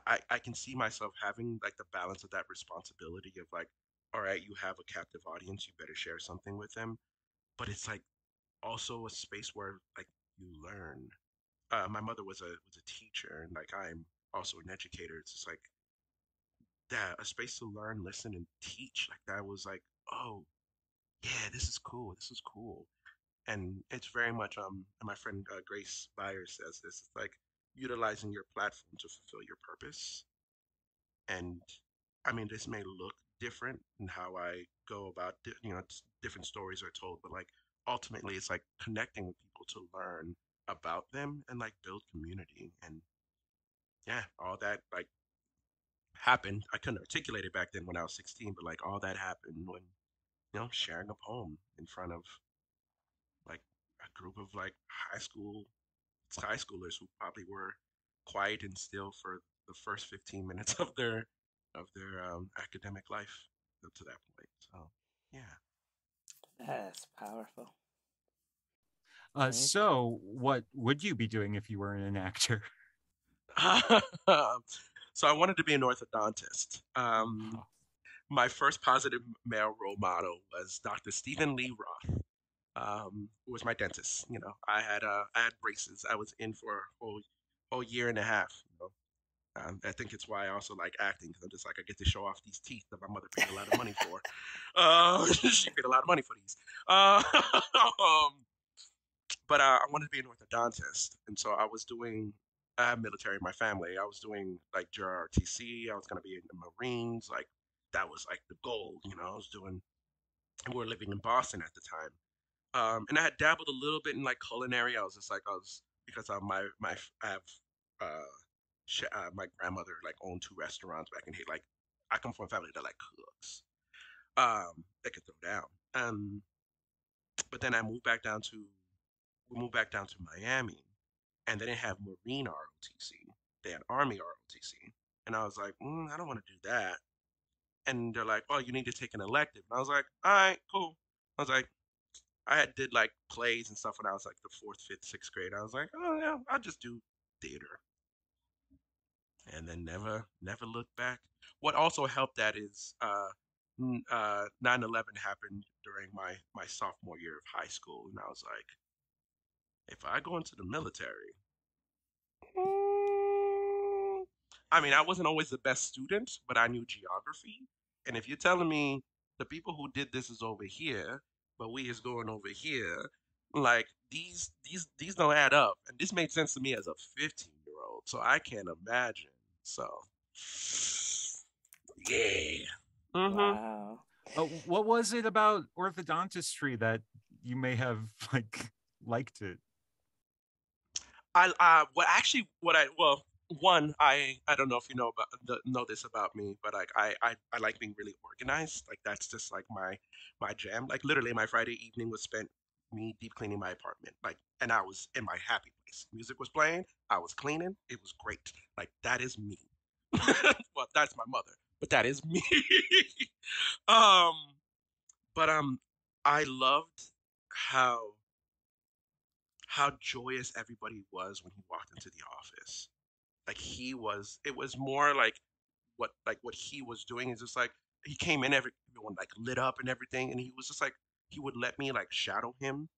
[SPEAKER 3] I can see myself having like the balance of that responsibility of like, all right, you have a captive audience, you better share something with them. But it's like also a space where like you learn. My mother was a teacher, and like I'm also an educator. It's just like that, a space to learn, listen, and teach. Like that was like, oh yeah, this is cool. This is cool. And it's very much and my friend Grace Byers says this, it's like utilizing your platform to fulfill your purpose. And I mean, this may look different in how I go about different stories are told, but like ultimately it's like connecting with people to learn about them and like build community. And yeah, all that like happened. I couldn't articulate it back then when I was 16, but like all that happened when sharing a poem in front of like a group of like high schoolers who probably were quiet and still for the first 15 minutes of their academic life up to that point. So yeah.
[SPEAKER 2] That's powerful.
[SPEAKER 1] So what would you be doing if you weren't an actor?
[SPEAKER 3] So I wanted to be an orthodontist. My first positive male role model was Dr. Stephen Lee Roth. was my dentist. You know, I had braces. I was in for a whole year and a half. You know, I think it's why I also like acting, because I'm just like, I get to show off these teeth that my mother paid a lot of money for. She paid a lot of money for these. But I wanted to be an orthodontist, and so I have military in my family. I was doing like JROTC. I was gonna be in the Marines. Like that was like the goal. You know, I was doing. And we were living in Boston at the time. And I had dabbled a little bit in like culinary. Because I have my grandmother like owned two restaurants back in here. Like I come from a family that like cooks, that could throw down. But then we moved back down to Miami, and they didn't have Marine ROTC. They had Army ROTC, and I was like, I don't want to do that. And they're like, oh, you need to take an elective. And I was like, all right, cool. I was like, I had did like plays and stuff when I was like the fourth, fifth, sixth grade. I was like, oh yeah, I'll just do theater, and then never looked back. What also helped that is 9/11 happened during my sophomore year of high school, and I was like, if I go into the military, I mean, I wasn't always the best student, but I knew geography. And if you're telling me the people who did this is over here, but we is going over here, like these don't add up. And this made sense to me as a 15-year-old, so I can't imagine. So, yeah.
[SPEAKER 2] Wow.
[SPEAKER 1] What was it about orthodontistry that you may have like liked it?
[SPEAKER 3] One, I don't know if you know this about me, but like I like being really organized. Like that's just like my jam. Like literally my Friday evening was spent me deep cleaning my apartment. Like, and I was in my happy place. Music was playing, I was cleaning. It was great. Like that is me. Well, that's my mother, but that is me. um, but I loved how joyous everybody was when he walked into the office. Like it was more like what he was doing is just like he came in, everyone like lit up and everything, and he was just like he would let me like shadow him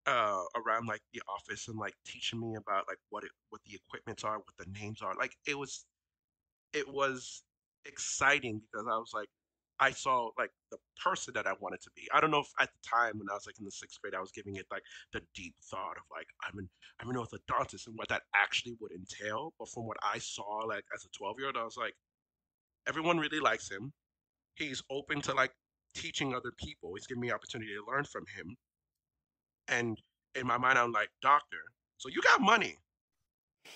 [SPEAKER 3] around like the office and like teaching me about like what the equipments are, what the names are. Like it was exciting because I was like, I saw like the person that I wanted to be. I don't know if at the time when I was like in the sixth grade, I was giving it like the deep thought of like I'm an orthodontist and what that actually would entail. But from what I saw like as a 12-year-old, I was like, everyone really likes him. He's open to like teaching other people. He's giving me opportunity to learn from him. And in my mind, I'm like, doctor, so you got money.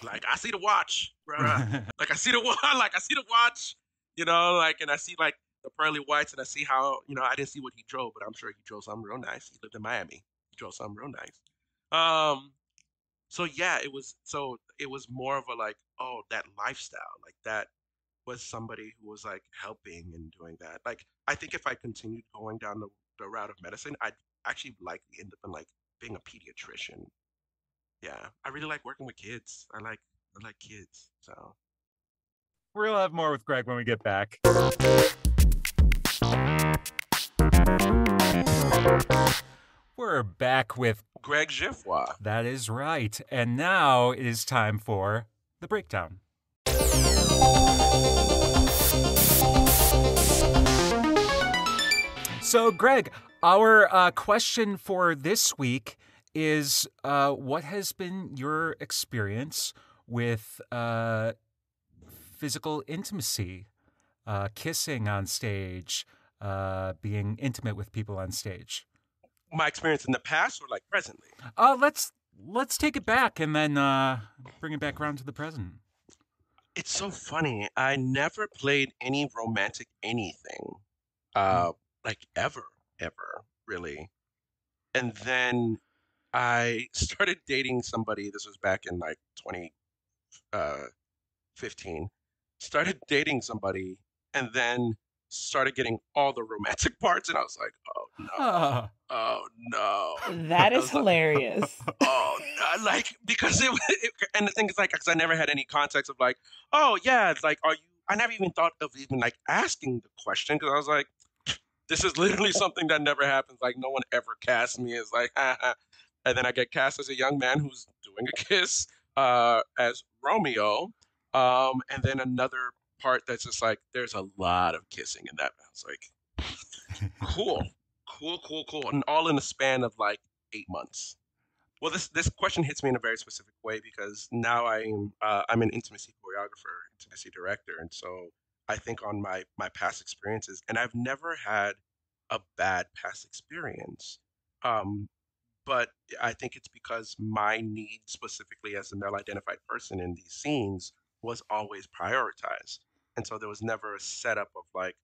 [SPEAKER 3] Like I see the watch, bruh. Like I see the watch, like I see the watch, like, and I see like the pearly whites, and I see how, I didn't see what he drove, but I'm sure he drove something real nice. He lived in Miami. He drove something real nice. So yeah, it was more of a like, oh, that lifestyle, like that was somebody who was like helping and doing that. Like I think if I continued going down the route of medicine, I'd actually likely end up in like being a pediatrician. Yeah, I really like working with kids. I like kids. So
[SPEAKER 1] we'll have more with Greg when we get back. We're back with
[SPEAKER 3] Greg Geffrard.
[SPEAKER 1] That is right. And now it is time for the breakdown. So, Greg, our question for this week is what has been your experience with physical intimacy, kissing on stage, being intimate with people on stage?
[SPEAKER 3] My experience in the past or like presently?
[SPEAKER 1] Let's take it back and then bring it back around to the present.
[SPEAKER 3] It's so funny. I never played any romantic anything, like ever, really. And then I started dating somebody. This was back in like 2015. Started dating somebody, and then started getting all the romantic parts, and I was like, oh no, oh no.
[SPEAKER 2] That is hilarious.
[SPEAKER 3] Like, oh no, like because and the thing is like, because I never had any context of like, oh yeah, it's like, are you? I never even thought of even like asking the question because I was like, This is literally something that never happens. Like, no one ever cast me as like, ha, ha. And then I get cast as a young man who's doing a kiss as Romeo. And then another part that's just like, there's a lot of kissing in that. I was like, cool, cool. And all in the span of like 8 months. Well, this question hits me in a very specific way because now I'm an intimacy choreographer, intimacy director, and so I think on my past experiences, and I've never had a bad past experience. Um, but I think it's because my need specifically as a male identified person in these scenes was always prioritized. And so there was never a setup of like,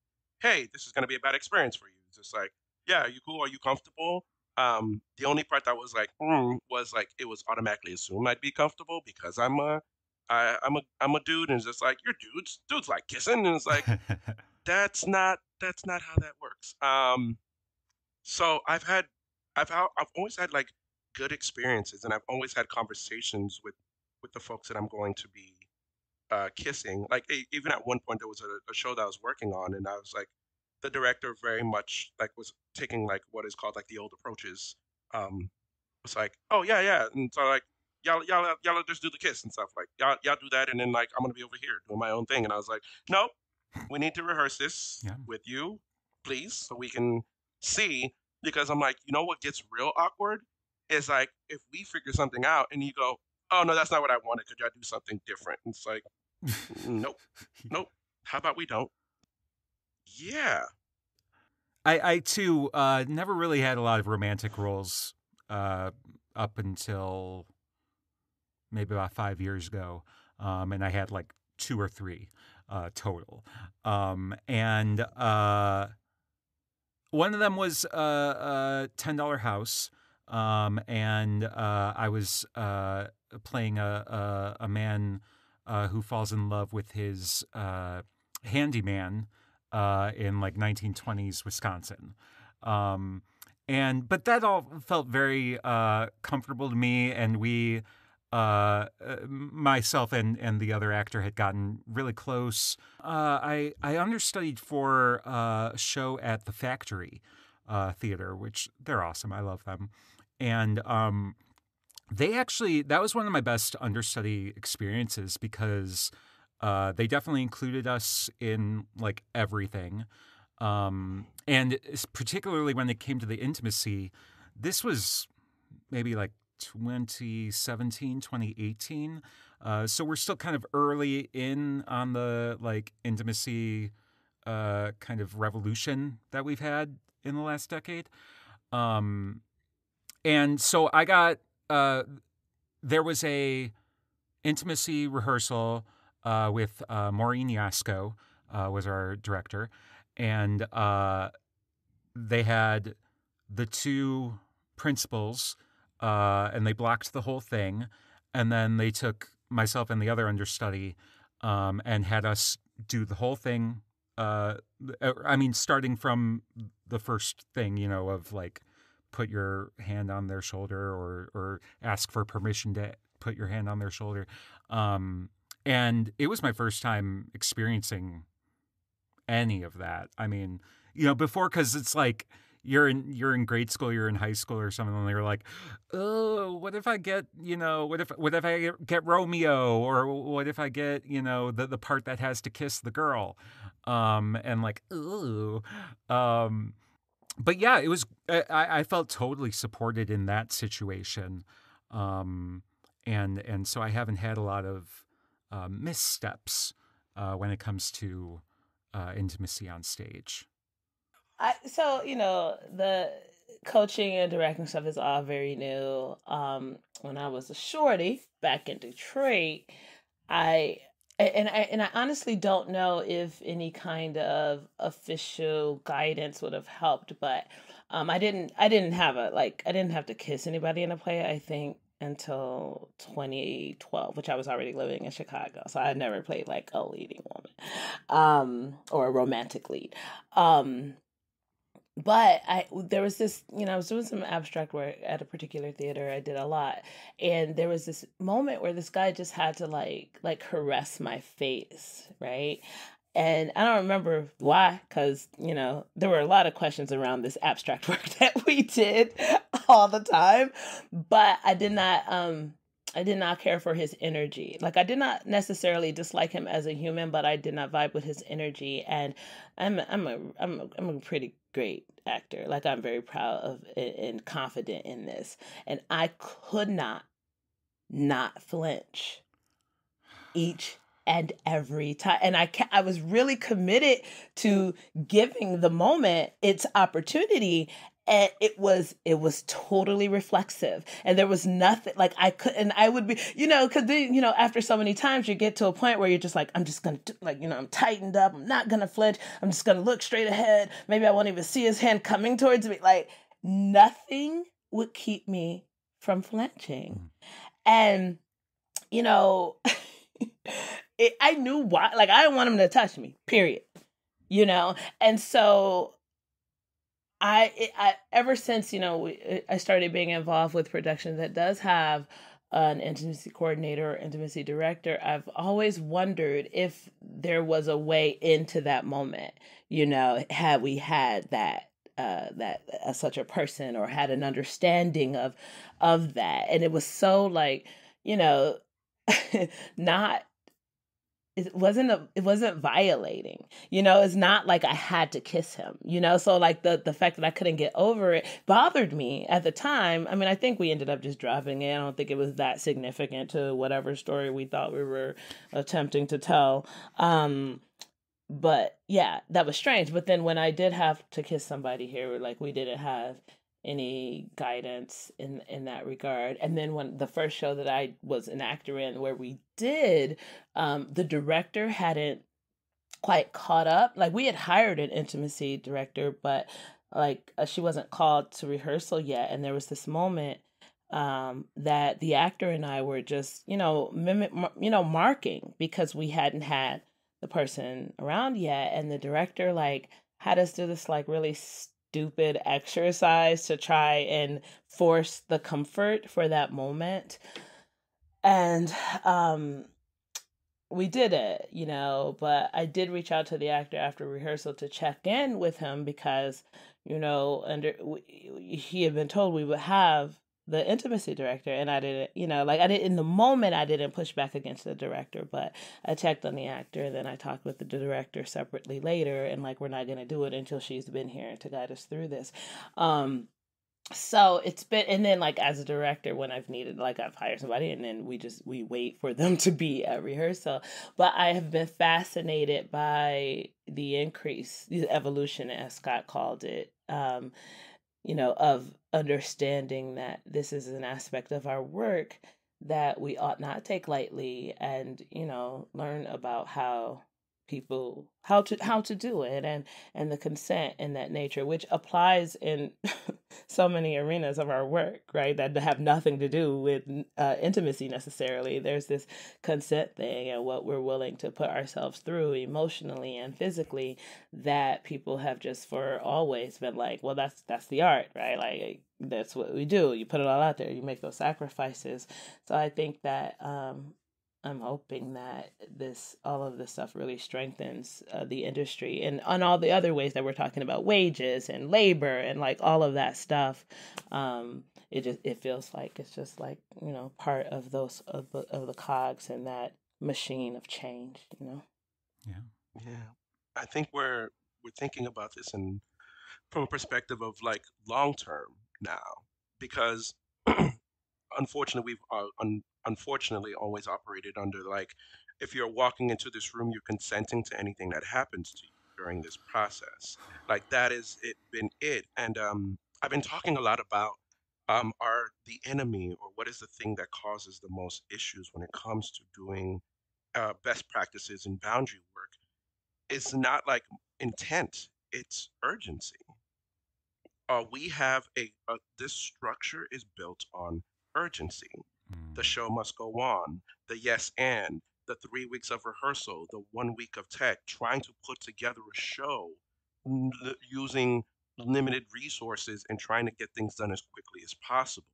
[SPEAKER 3] hey, this is going to be a bad experience for you. It's just like, yeah, are you cool? Are you comfortable? The only part that was like, was like it was automatically assumed I'd be comfortable because I'm a dude, and it's just like you're dudes like kissing, and it's like that's not how that works. So I've always had like good experiences, and I've always had conversations with the folks that I'm going to be kissing. Like even at one point, there was a show that I was working on, and I was like, the director very much like was taking like what is called like the old approaches. Was like, oh yeah, and so like y'all just do the kiss and stuff. Like y'all do that, and then like I'm gonna be over here doing my own thing. And I was like, no, we need to rehearse this
[SPEAKER 1] Yeah.
[SPEAKER 3] with you, please, so we can see. Because I'm like, you know what gets real awkward is like if we figure something out and you go, oh no, that's not what I wanted. Could y'all do something different? And it's like, nope. How about we don't? Yeah.
[SPEAKER 1] I too never really had a lot of romantic roles up until maybe about 5 years ago, and I had like 2 or 3 total. And one of them was a $10 house, and I was playing a man who falls in love with his handyman in like 1920s Wisconsin. But that all felt very comfortable to me, and we myself and the other actor had gotten really close. I understudied for a show at the Factory Theater, which they're awesome. I love them. And they actually, that was one of my best understudy experiences because they definitely included us in like everything. And particularly when it came to the intimacy, this was maybe like 2017, 2018. So we're still kind of early in on the like intimacy kind of revolution that we've had in the last decade. And so I got, there was a intimacy rehearsal with Maureen Yasko was our director. And they had the 2 principals and they blocked the whole thing. And then they took myself and the other understudy and had us do the whole thing. I mean, starting from the first thing, you know, of like put your hand on their shoulder or ask for permission to put your hand on their shoulder. And it was my first time experiencing any of that. I mean, you know, before, because it's like you're in grade school, you're in high school or something, and they're like, oh, what if I get, you know, what if I get Romeo, or what if I get, you know, the part that has to kiss the girl, and like, ooh, but yeah, it was. I felt totally supported in that situation, and so I haven't had a lot of missteps when it comes to intimacy on stage.
[SPEAKER 2] So, you know, the coaching and directing stuff is all very new. When I was a shorty back in Detroit, I honestly don't know if any kind of official guidance would have helped, but I didn't have I didn't have to kiss anybody in a play, I think, until 2012, which I was already living in Chicago. So I had never played like a leading woman, or a romantic lead. But there was this, you know, I was doing some abstract work at a particular theater. I did a lot. And there was this moment where this guy just had to like caress my face, right? And I don't remember why, because, you know, there were a lot of questions around this abstract work that we did all the time. But I did not care for his energy. Like, I did not necessarily dislike him as a human, but I did not vibe with his energy. And I'm a pretty great actor. Like, I'm very proud of and confident in this. And I could not flinch each and every time. And I was really committed to giving the moment its opportunity. And it was totally reflexive. And there was nothing like I would be, you know, because then, you know, after so many times you get to a point where you're just like, I'm just going to, like, you know, I'm tightened up. I'm not going to flinch. I'm just going to look straight ahead. Maybe I won't even see his hand coming towards me. Like, nothing would keep me from flinching. And, you know, I knew why. Like, I didn't want him to touch me, period. You know? And so I ever since, you know, I started being involved with productions that does have an intimacy coordinator or intimacy director, I've always wondered if there was a way into that moment, you know, had we had that such a person, or had an understanding of that. And it was so, like, you know, not, it wasn't violating, you know. It's not like I had to kiss him, you know. So, like, the fact that I couldn't get over it bothered me at the time. I mean, I think we ended up just dropping it. I don't think it was that significant to whatever story we thought we were attempting to tell. But yeah, that was strange. But then when I did have to kiss somebody here, like, we didn't have any guidance in that regard. And then when the first show that I was an actor in, where we did, the director hadn't quite caught up. Like, we had hired an intimacy director, but like, she wasn't called to rehearsal yet. And there was this moment that the actor and I were just, you know, marking, because we hadn't had the person around yet. And the director, like, had us do this, like, really stupid exercise to try and force the comfort for that moment. And we did it, you know. But I did reach out to the actor after rehearsal to check in with him, because, you know, he had been told we would have the intimacy director, and I didn't, you know, like, I didn't, in the moment, I didn't push back against the director, but I checked on the actor, and then I talked with the director separately later, and, like, we're not going to do it until she's been here to guide us through this. So it's been, and then, like, as a director, when I've needed, like, I've hired somebody, and then we wait for them to be at rehearsal. But I have been fascinated by the evolution, as Scott called it, you know, of understanding that this is an aspect of our work that we ought not take lightly, and, you know, learn about how to do it, and the consent in that nature, which applies in so many arenas of our work, right, that have nothing to do with intimacy necessarily. There's this consent thing, and what we're willing to put ourselves through emotionally and physically, that people have just for always been like, well, that's the art, right? Like, that's what we do. You put it all out there. You make those sacrifices. So I think that I'm hoping that all of this stuff really strengthens the industry, and on all the other ways that we're talking about, wages and labor and, like, all of that stuff. It feels like it's just, like, you know, part of those of the cogs in that machine of change, you know.
[SPEAKER 3] Yeah. I think we're thinking about this from a perspective of, like, long term now, because unfortunately we've unfortunately always operated under, like, if you're walking into this room, you're consenting to anything that happens to you during this process. Like, that is it. And I've been talking a lot about are the enemy, or what is the thing that causes the most issues when it comes to doing best practices and boundary work. It's not, like, intent, it's urgency. We have this structure is built on urgency. The show must go on. The yes and the 3 weeks of rehearsal, the 1 week of tech, trying to put together a show using limited resources and trying to get things done as quickly as possible.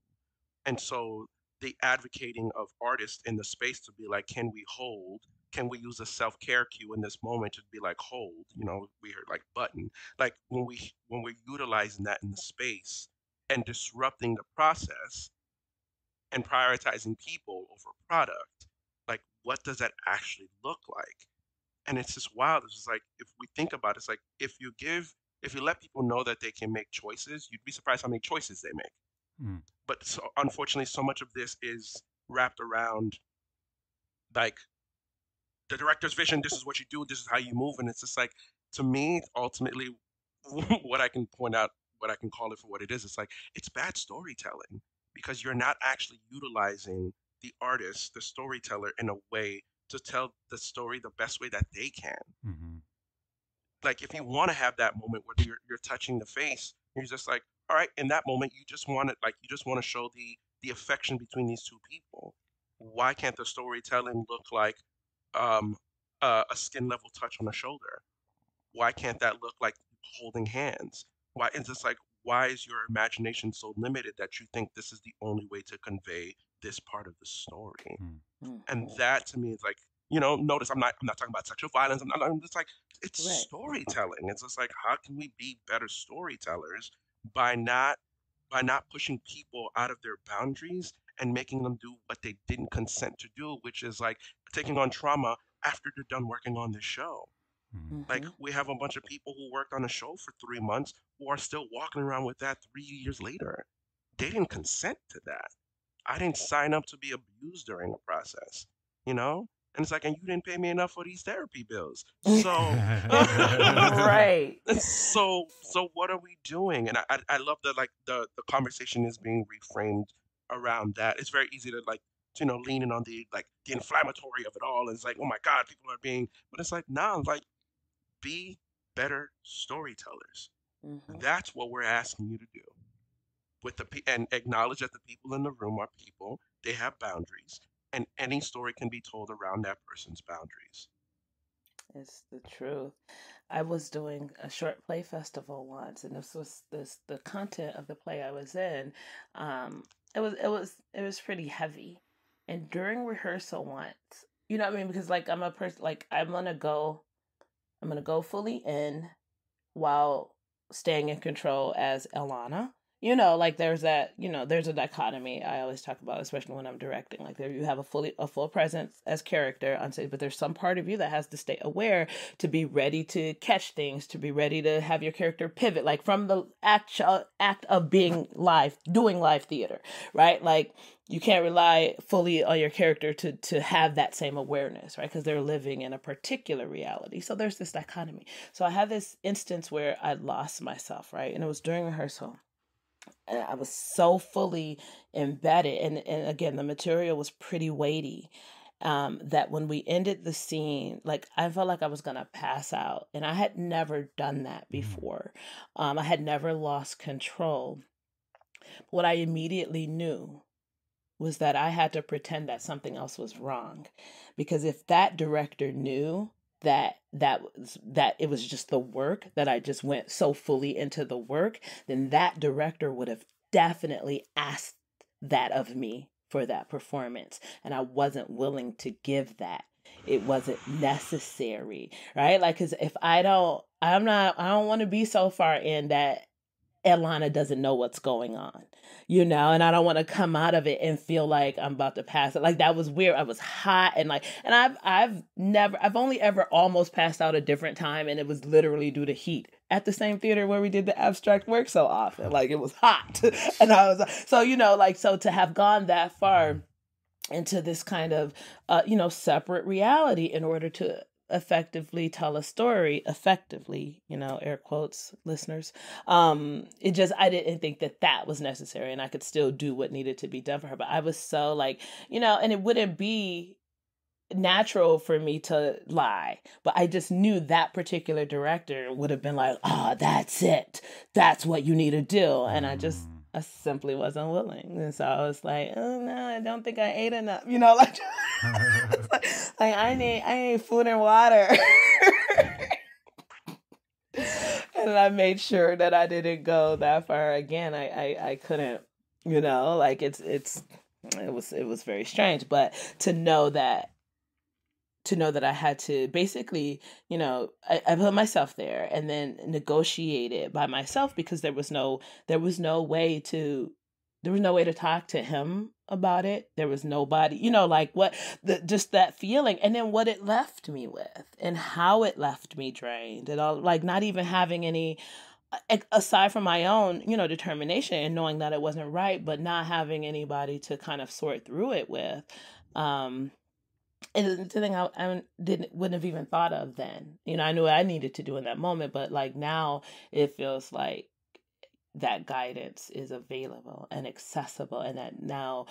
[SPEAKER 3] And so the advocating of artists in the space to be like, can we hold can we use a self-care cue in this moment to be like, hold, we heard like button, like when we're utilizing that in the space and disrupting the process and prioritizing people over product, like what does that actually look like? And it's just wild. It's just like, if we think about it, it's like if you let people know that they can make choices, you'd be surprised how many choices they make.
[SPEAKER 1] Mm.
[SPEAKER 3] But so, unfortunately, so much of this is wrapped around like the director's vision. This is what you do. This is how you move. And it's just like, to me, ultimately, what I can point out, what I can call it for what it is, it's like, it's bad storytelling because you're not actually utilizing the artist, the storyteller, in a way to tell the story the best way that they can.
[SPEAKER 1] Mm-hmm.
[SPEAKER 3] Like, if you want to have that moment where you're touching the face, you're just like, all right, in that moment, you just want to show the affection between these two people. Why can't the storytelling look like um, a skin level touch on the shoulder? Why can't that look like holding hands? Why is this like, why is your imagination so limited that you think this is the only way to convey this part of the story? And that to me is like, notice I'm not talking about sexual violence. I'm just like, it's
[SPEAKER 2] Right.
[SPEAKER 3] storytelling. It's just like, how can we be better storytellers by not pushing people out of their boundaries and making them do what they didn't consent to do, which is like taking on trauma after they're done working on the show.
[SPEAKER 1] Mm-hmm.
[SPEAKER 3] Like, we have a bunch of people who worked on a show for 3 months who are still walking around with that 3 years later. They didn't consent to that. I didn't sign up to be abused during the process, you know? And it's like, and you didn't pay me enough for these therapy bills. So,
[SPEAKER 2] Right.
[SPEAKER 3] so what are we doing? And I love that, like, the conversation is being reframed around that. It's very easy to, like, lean in on the inflammatory of it all. And it's like, oh my God, people are being, but it's like, nah, like, be better storytellers.
[SPEAKER 2] Mm-hmm.
[SPEAKER 3] That's what we're asking you to do. And acknowledge that the people in the room are people. They have boundaries, and any story can be told around that person's boundaries.
[SPEAKER 2] It's the truth. I was doing a short play festival once, and the content of the play I was in. It was pretty heavy, and during rehearsal once, you know what I mean, because like I'm a person, like I'm gonna go fully in while staying in control as Elana. Like there's there's a dichotomy I always talk about, especially when I'm directing. Like there you have a full presence as character on stage, but there's some part of you that has to stay aware to be ready to catch things, to be ready to have your character pivot, like from the act of being live, doing live theater, right? Like you can't rely fully on your character to have that same awareness, right? Because they're living in a particular reality. So there's this dichotomy. So I had this instance where I lost myself, right? And it was during rehearsal. And I was so fully embedded. And again, the material was pretty weighty. That when we ended the scene, like I felt like I was gonna pass out. And I had never done that before. I had never lost control. What I immediately knew was that I had to pretend that something else was wrong. Because if that director knew that it was just the work, that I just went so fully into the work, then that director would have definitely asked that of me for that performance. And I wasn't willing to give that. It wasn't necessary, right? Like, cause if I don't want to be so far in that Elana doesn't know what's going on, and I don't want to come out of it and feel like I'm about to pass it. Like that was weird. I was hot and I've only ever almost passed out a different time, and it was literally due to heat at the same theater where we did the abstract work so often. Like it was hot, and I was so to have gone that far into this kind of separate reality in order to effectively tell a story effectively, air quotes, listeners. I didn't think that was necessary, and I could still do what needed to be done for her. But I was so like, and it wouldn't be natural for me to lie, but I just knew that particular director would have been like, that's it. That's what you need to do. And I simply wasn't willing. And so I was like, oh no, I don't think I ate enough. Like, like I need food and water. And I made sure that I didn't go that far again. I couldn't, like it was very strange. But to know that to know that I had to basically, I put myself there and then negotiate it by myself, because there was no way to talk to him about it. There was nobody, just that feeling, and then what it left me with and how it left me drained and all, like not even having any, aside from my own, determination and knowing that it wasn't right, but not having anybody to kind of sort through it with. And it's the thing I wouldn't have even thought of then. I knew what I needed to do in that moment, but like now it feels like that guidance is available and accessible, and that now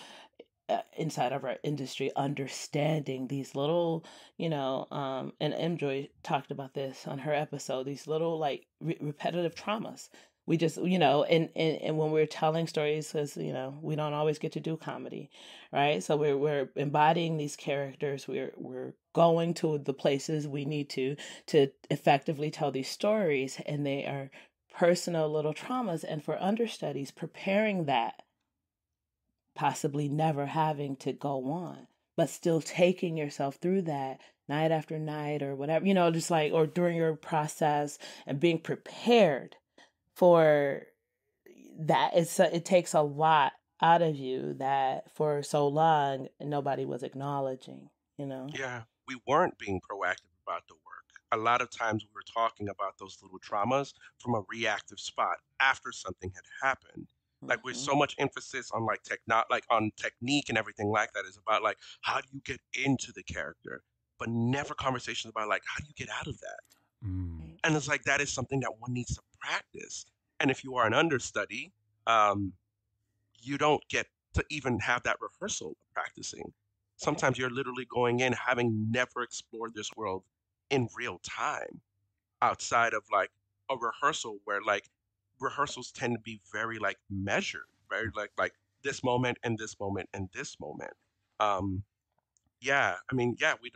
[SPEAKER 2] inside of our industry, understanding these little, and M-Joy talked about this on her episode, these little like repetitive traumas. We just, and when we're telling stories, because, we don't always get to do comedy, right? So we're embodying these characters. We're going to the places we need to effectively tell these stories, and they are personal little traumas. And for understudies, preparing that, possibly never having to go on, but still taking yourself through that night after night or whatever, just like, or during your process, and being prepared for that. It takes a lot out of you that for so long nobody was acknowledging,
[SPEAKER 3] Yeah, we weren't being proactive about the work. A lot of times we were talking about those little traumas from a reactive spot after something had happened. Like with so much emphasis on like on technique and everything like that is about like how do you get into the character, but never conversations about like how do you get out of that. And it's like that is something that one needs to practice. And if you are an understudy, you don't get to even have that rehearsal of practicing. Sometimes you're literally going in having never explored this world in real time outside of like a rehearsal, where like rehearsals tend to be very like measured, very like this moment and this moment and this moment. Um, yeah, I mean, yeah, we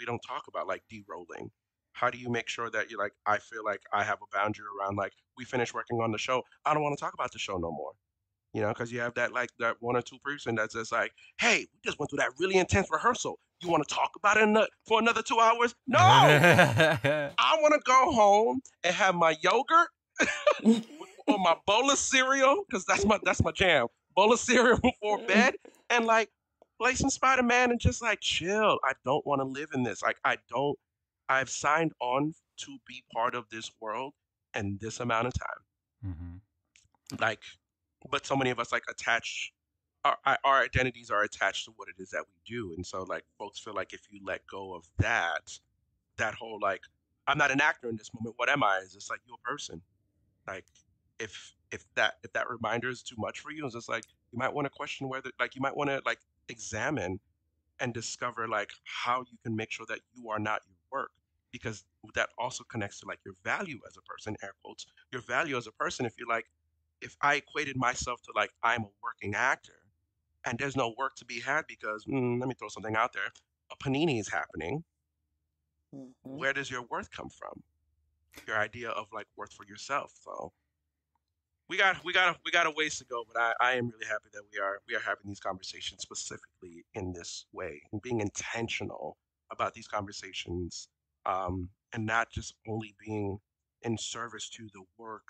[SPEAKER 3] don't talk about like de-rolling. How do you make sure that you're like, I feel like I have a boundary around like we finished working on the show. I don't want to talk about the show no more. Because you have that like that one or two person that's just like, hey, we just went through that really intense rehearsal. You want to talk about it for another 2 hours? No, I want to go home and have my yogurt or my bowl of cereal, because that's my jam. Bowl of cereal before bed, and like play some Spider-Man and just like chill. I don't want to live in this. Like I don't. I've signed on to be part of this world and this amount of time. Like, but so many of us like attach our identities are attached to what it is that we do, and so like folks feel like if you let go of that whole like I'm not an actor in this moment, what am I? Is just like you're a person. Like if that reminder is too much for you, it's just like you might want to question whether like you might want to like examine and discover like how you can make sure that you are not your work, because that also connects to like your value as a person, air quotes, your value as a person. If you're like, if I equated myself to like I'm a working actor and there's no work to be had because let me throw something out there, a panini is happening, where does your worth come from? Your idea of like worth for yourself. So we got a ways to go, but I am really happy that we are having these conversations specifically in this way and being intentional about these conversations, and not just only being in service to the work,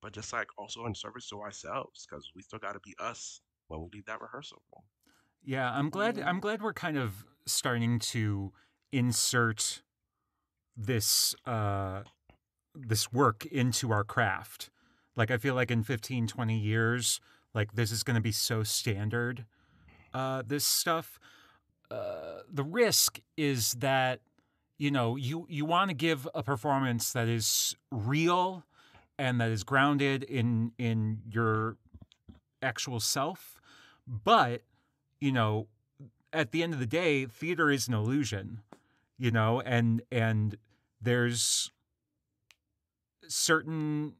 [SPEAKER 3] but just like also in service to ourselves, because we still got to be us when we leave that rehearsal room.
[SPEAKER 1] Yeah, I'm glad we're kind of starting to insert this this work into our craft. Like I feel like in 15, 20 years, like this is going to be so standard, this stuff. The risk is that, you want to give a performance that is real and that is grounded in your actual self. But, at the end of the day, theater is an illusion, and there's certain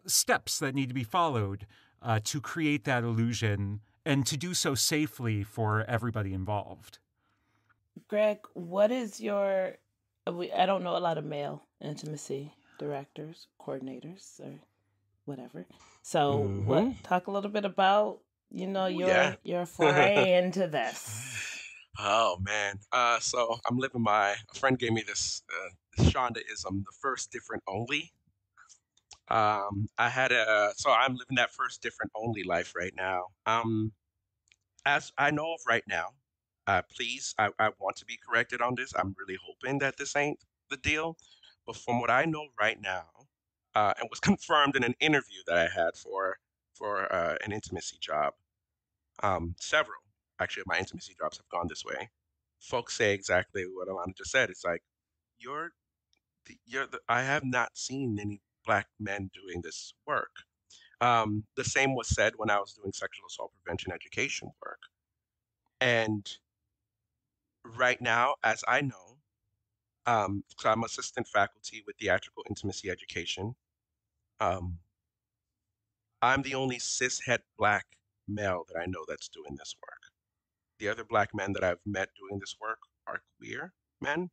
[SPEAKER 1] steps that need to be followed to create that illusion and to do so safely for everybody involved.
[SPEAKER 2] Greg, what is your... I don't know a lot of male intimacy directors, coordinators, or whatever. So, talk a little bit about, your foray into this.
[SPEAKER 3] Oh man. So I'm living a friend gave me this Shondaism, the first different only. So I'm living that first different only life right now. As I know of right now, please, I want to be corrected on this. I'm really hoping that this ain't the deal. But from what I know right now, and was confirmed in an interview that I had for an intimacy job, several actually of my intimacy jobs have gone this way. Folks say exactly what Alana just said. It's like you're I have not seen any black men doing this work. The same was said when I was doing sexual assault prevention education work. And right now, as I know, so I'm assistant faculty with theatrical intimacy education. Um, I'm the only cishet black male that I know that's doing this work. The other black men that I've met doing this work are queer men,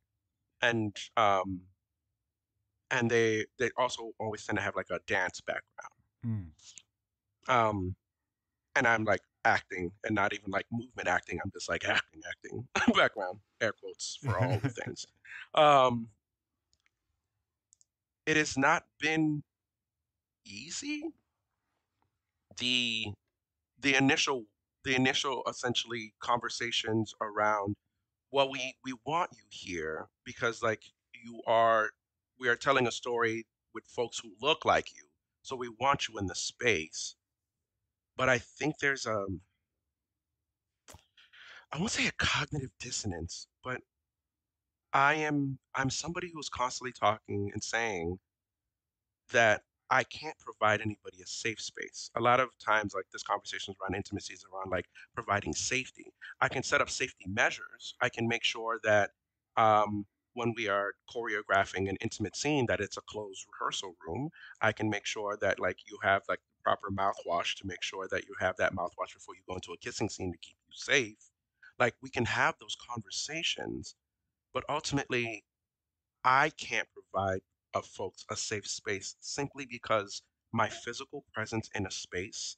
[SPEAKER 3] and they also always tend to have like a dance background.
[SPEAKER 1] Mm.
[SPEAKER 3] Um, and I'm like acting and not even like movement acting. I'm just like acting background, air quotes for all the things. Um, it has not been easy. The the initial the initial essentially conversations around, well, we want you here because like we are telling a story with folks who look like you, so we want you in the space. But I think there's I won't say a cognitive dissonance, but I'm somebody who's constantly talking and saying that I can't provide anybody a safe space. A lot of times, like this conversations around intimacy is around like providing safety. I can set up safety measures. I can make sure that when we are choreographing an intimate scene, that it's a closed rehearsal room. I can make sure that like you have like proper mouthwash to make sure that you have that mouthwash before you go into a kissing scene to keep you safe. Like we can have those conversations, but ultimately I can't provide folks a safe space simply because my physical presence in a space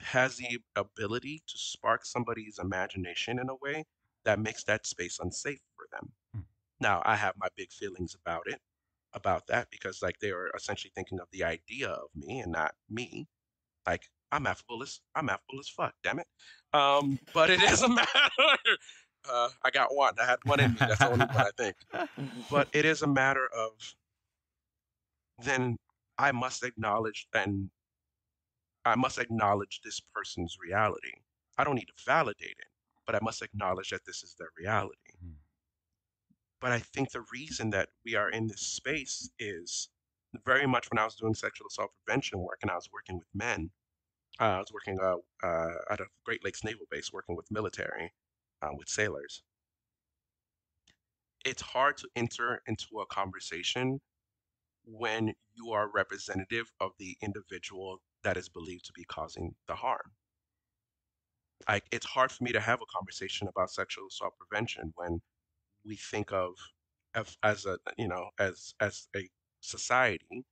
[SPEAKER 3] has the ability to spark somebody's imagination in a way that makes that space unsafe for them.
[SPEAKER 1] Mm.
[SPEAKER 3] Now, I have my big feelings about that, because like they are essentially thinking of the idea of me and not me. Like I'm affable as fuck, damn it. But it is a matter. I got one. I had one in me. That's the only one I think. But it is a matter of then I must acknowledge and I must acknowledge this person's reality. I don't need to validate it, but I must acknowledge that this is their reality.
[SPEAKER 1] Mm.
[SPEAKER 3] But I think the reason that we are in this space is very much when I was doing sexual assault prevention work and I was working with men. I was working at a Great Lakes Naval Base, working with military, with sailors. It's hard to enter into a conversation when you are representative of the individual that is believed to be causing the harm. Like it's hard for me to have a conversation about sexual assault prevention when we think of as a as a society,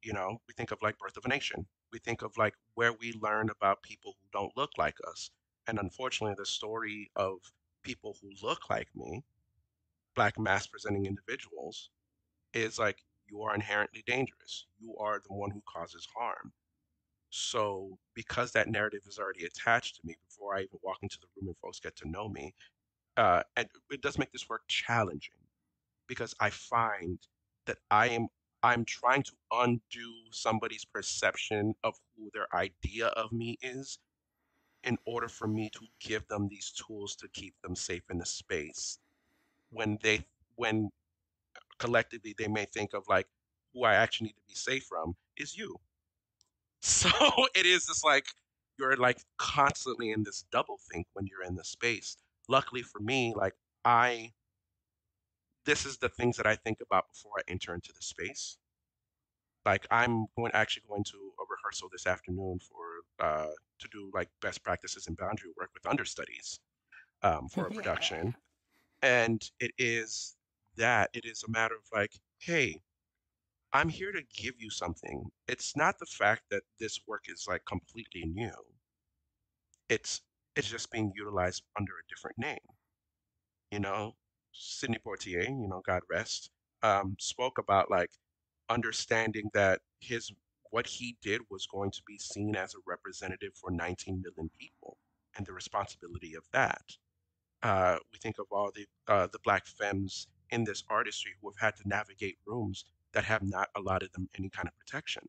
[SPEAKER 3] we think of like Birth of a Nation. We think of like where we learn about people who don't look like us. And unfortunately, the story of people who look like me, black mass presenting individuals, is like you are inherently dangerous. You are the one who causes harm. So because that narrative is already attached to me before I even walk into the room and folks get to know me, and it does make this work challenging because I find that I'm trying to undo somebody's perception of who their idea of me is in order for me to give them these tools to keep them safe in the space when collectively they may think of like who I actually need to be safe from is you. So it is just like you're like constantly in this double think when you're in the space. Luckily for me, like I this is the things that I think about before I enter into the space. Like I'm going to a rehearsal this afternoon for to do like best practices and boundary work with understudies for a
[SPEAKER 2] Yeah.
[SPEAKER 3] production. And it is a matter of like, hey, I'm here to give you something. It's not the fact that this work is like completely new. It's It's just being utilized under a different name. You know, Sidney Poitier, God rest, spoke about like understanding that his what he did was going to be seen as a representative for 19 million people and the responsibility of that. We think of all the black femmes in this artistry who have had to navigate rooms that have not allotted them any kind of protection.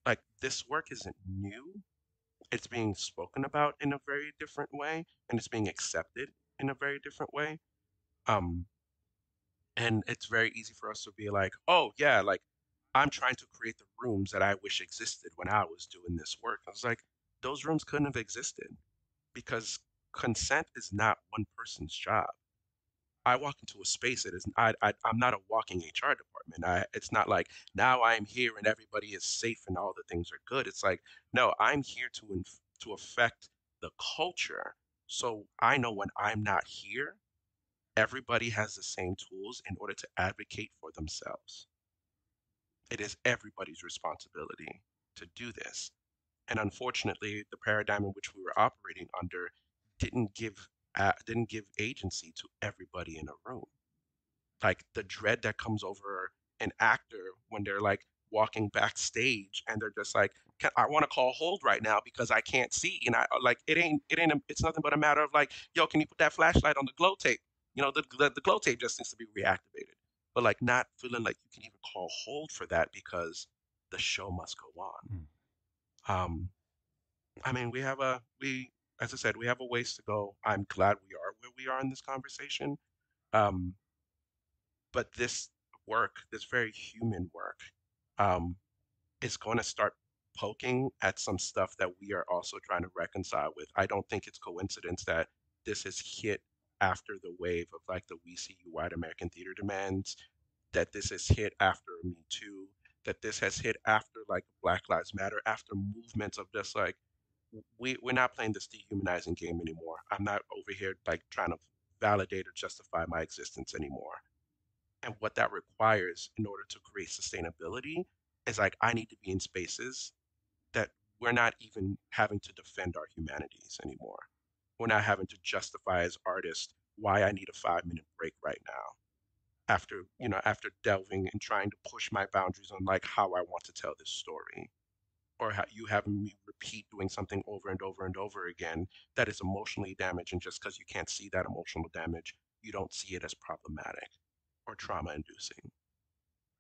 [SPEAKER 3] Like this work isn't new. It's being spoken about in a very different way, and it's being accepted in a very different way. Um, and it's very easy for us to be like, oh yeah, like I'm trying to create the rooms that I wish existed when I was doing this work. I was like, those rooms couldn't have existed because consent is not one person's job. I walk into a space that is I'm not a walking HR department. It's not like now I'm here and everybody is safe and all the things are good. It's like no, I'm here to affect the culture. So I know when I'm not here, everybody has the same tools in order to advocate for themselves. It is everybody's responsibility to do this. And unfortunately, the paradigm in which we were operating under didn't give agency to everybody in a room. Like the dread that comes over an actor when they're like walking backstage and they're just like, I want to call hold right now because I can't see, and I like it's nothing but a matter of like, yo, can you put that flashlight on the glow tape? The glow tape just needs to be reactivated, but like not feeling like you can even call hold for that because the show must go on.
[SPEAKER 1] Mm.
[SPEAKER 3] I mean, we as I said, we have a ways to go. I'm glad we are where we are in this conversation. Um, but this work, this very human work, um, is going to start poking at some stuff that we are also trying to reconcile with. I don't think it's coincidence that this has hit after the wave of like the We See You White American Theater demands, that this has hit after Me Too, that this has hit after like Black Lives Matter, after movements of just like we're not playing this dehumanizing game anymore. I'm not over here like trying to validate or justify my existence anymore. And what that requires in order to create sustainability is like I need to be in spaces that we're not even having to defend our humanities anymore. We're not having to justify as artists why I need a 5 minute break right now after after delving and trying to push my boundaries on like how I want to tell this story, or how you having me repeat doing something over and over and over again that is emotionally damaging. Just because you can't see that emotional damage, you don't see it as problematic or trauma inducing.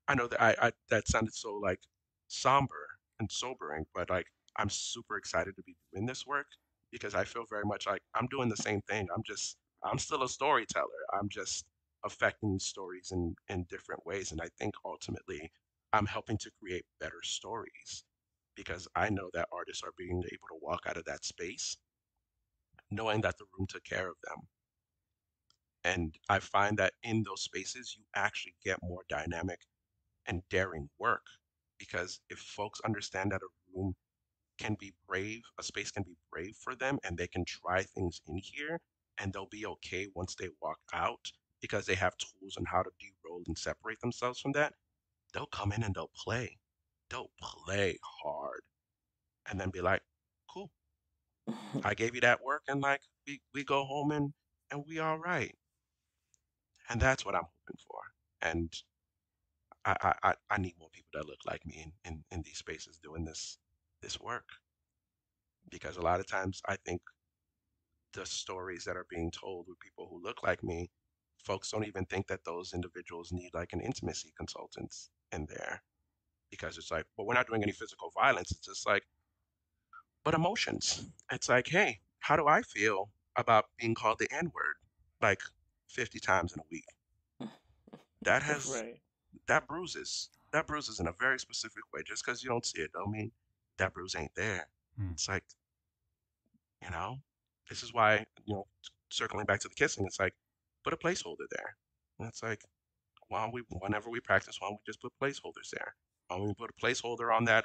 [SPEAKER 3] I know that that sounded so like somber and sobering, but like I'm super excited to be doing this work because I feel very much like I'm doing the same thing. I'm still a storyteller. I'm just affecting stories in different ways. And I think ultimately I'm helping to create better stories because I know that artists are being able to walk out of that space knowing that the room took care of them. And I find that in those spaces, you actually get more dynamic and daring work. Because if folks understand that a room can be brave, a space can be brave for them, and they can try things in here, and they'll be okay once they walk out because they have tools on how to de-roll and separate themselves from that, they'll come in and they'll play. They'll play hard and then be like, cool, I gave you that work, and like we go home and we all right. And that's what I'm hoping for. And I need more people that look like me in these spaces doing this work because a lot of times I think the stories that are being told with people who look like me, folks don't even think that those individuals need like an intimacy consultant in there because it's like, well, we're not doing any physical violence. It's just like, but emotions. It's like, hey, how do I feel about being called the N word like 50 times in a week? That has
[SPEAKER 2] Right.
[SPEAKER 3] that bruises in a very specific way. Just because you don't see it don't mean that bruise ain't there.
[SPEAKER 1] Mm.
[SPEAKER 3] It's like, you know, this is why, circling back to the kissing, it's like put a placeholder there. And it's like, whenever we practice, why don't we just put placeholders there? Why don't we put a placeholder on that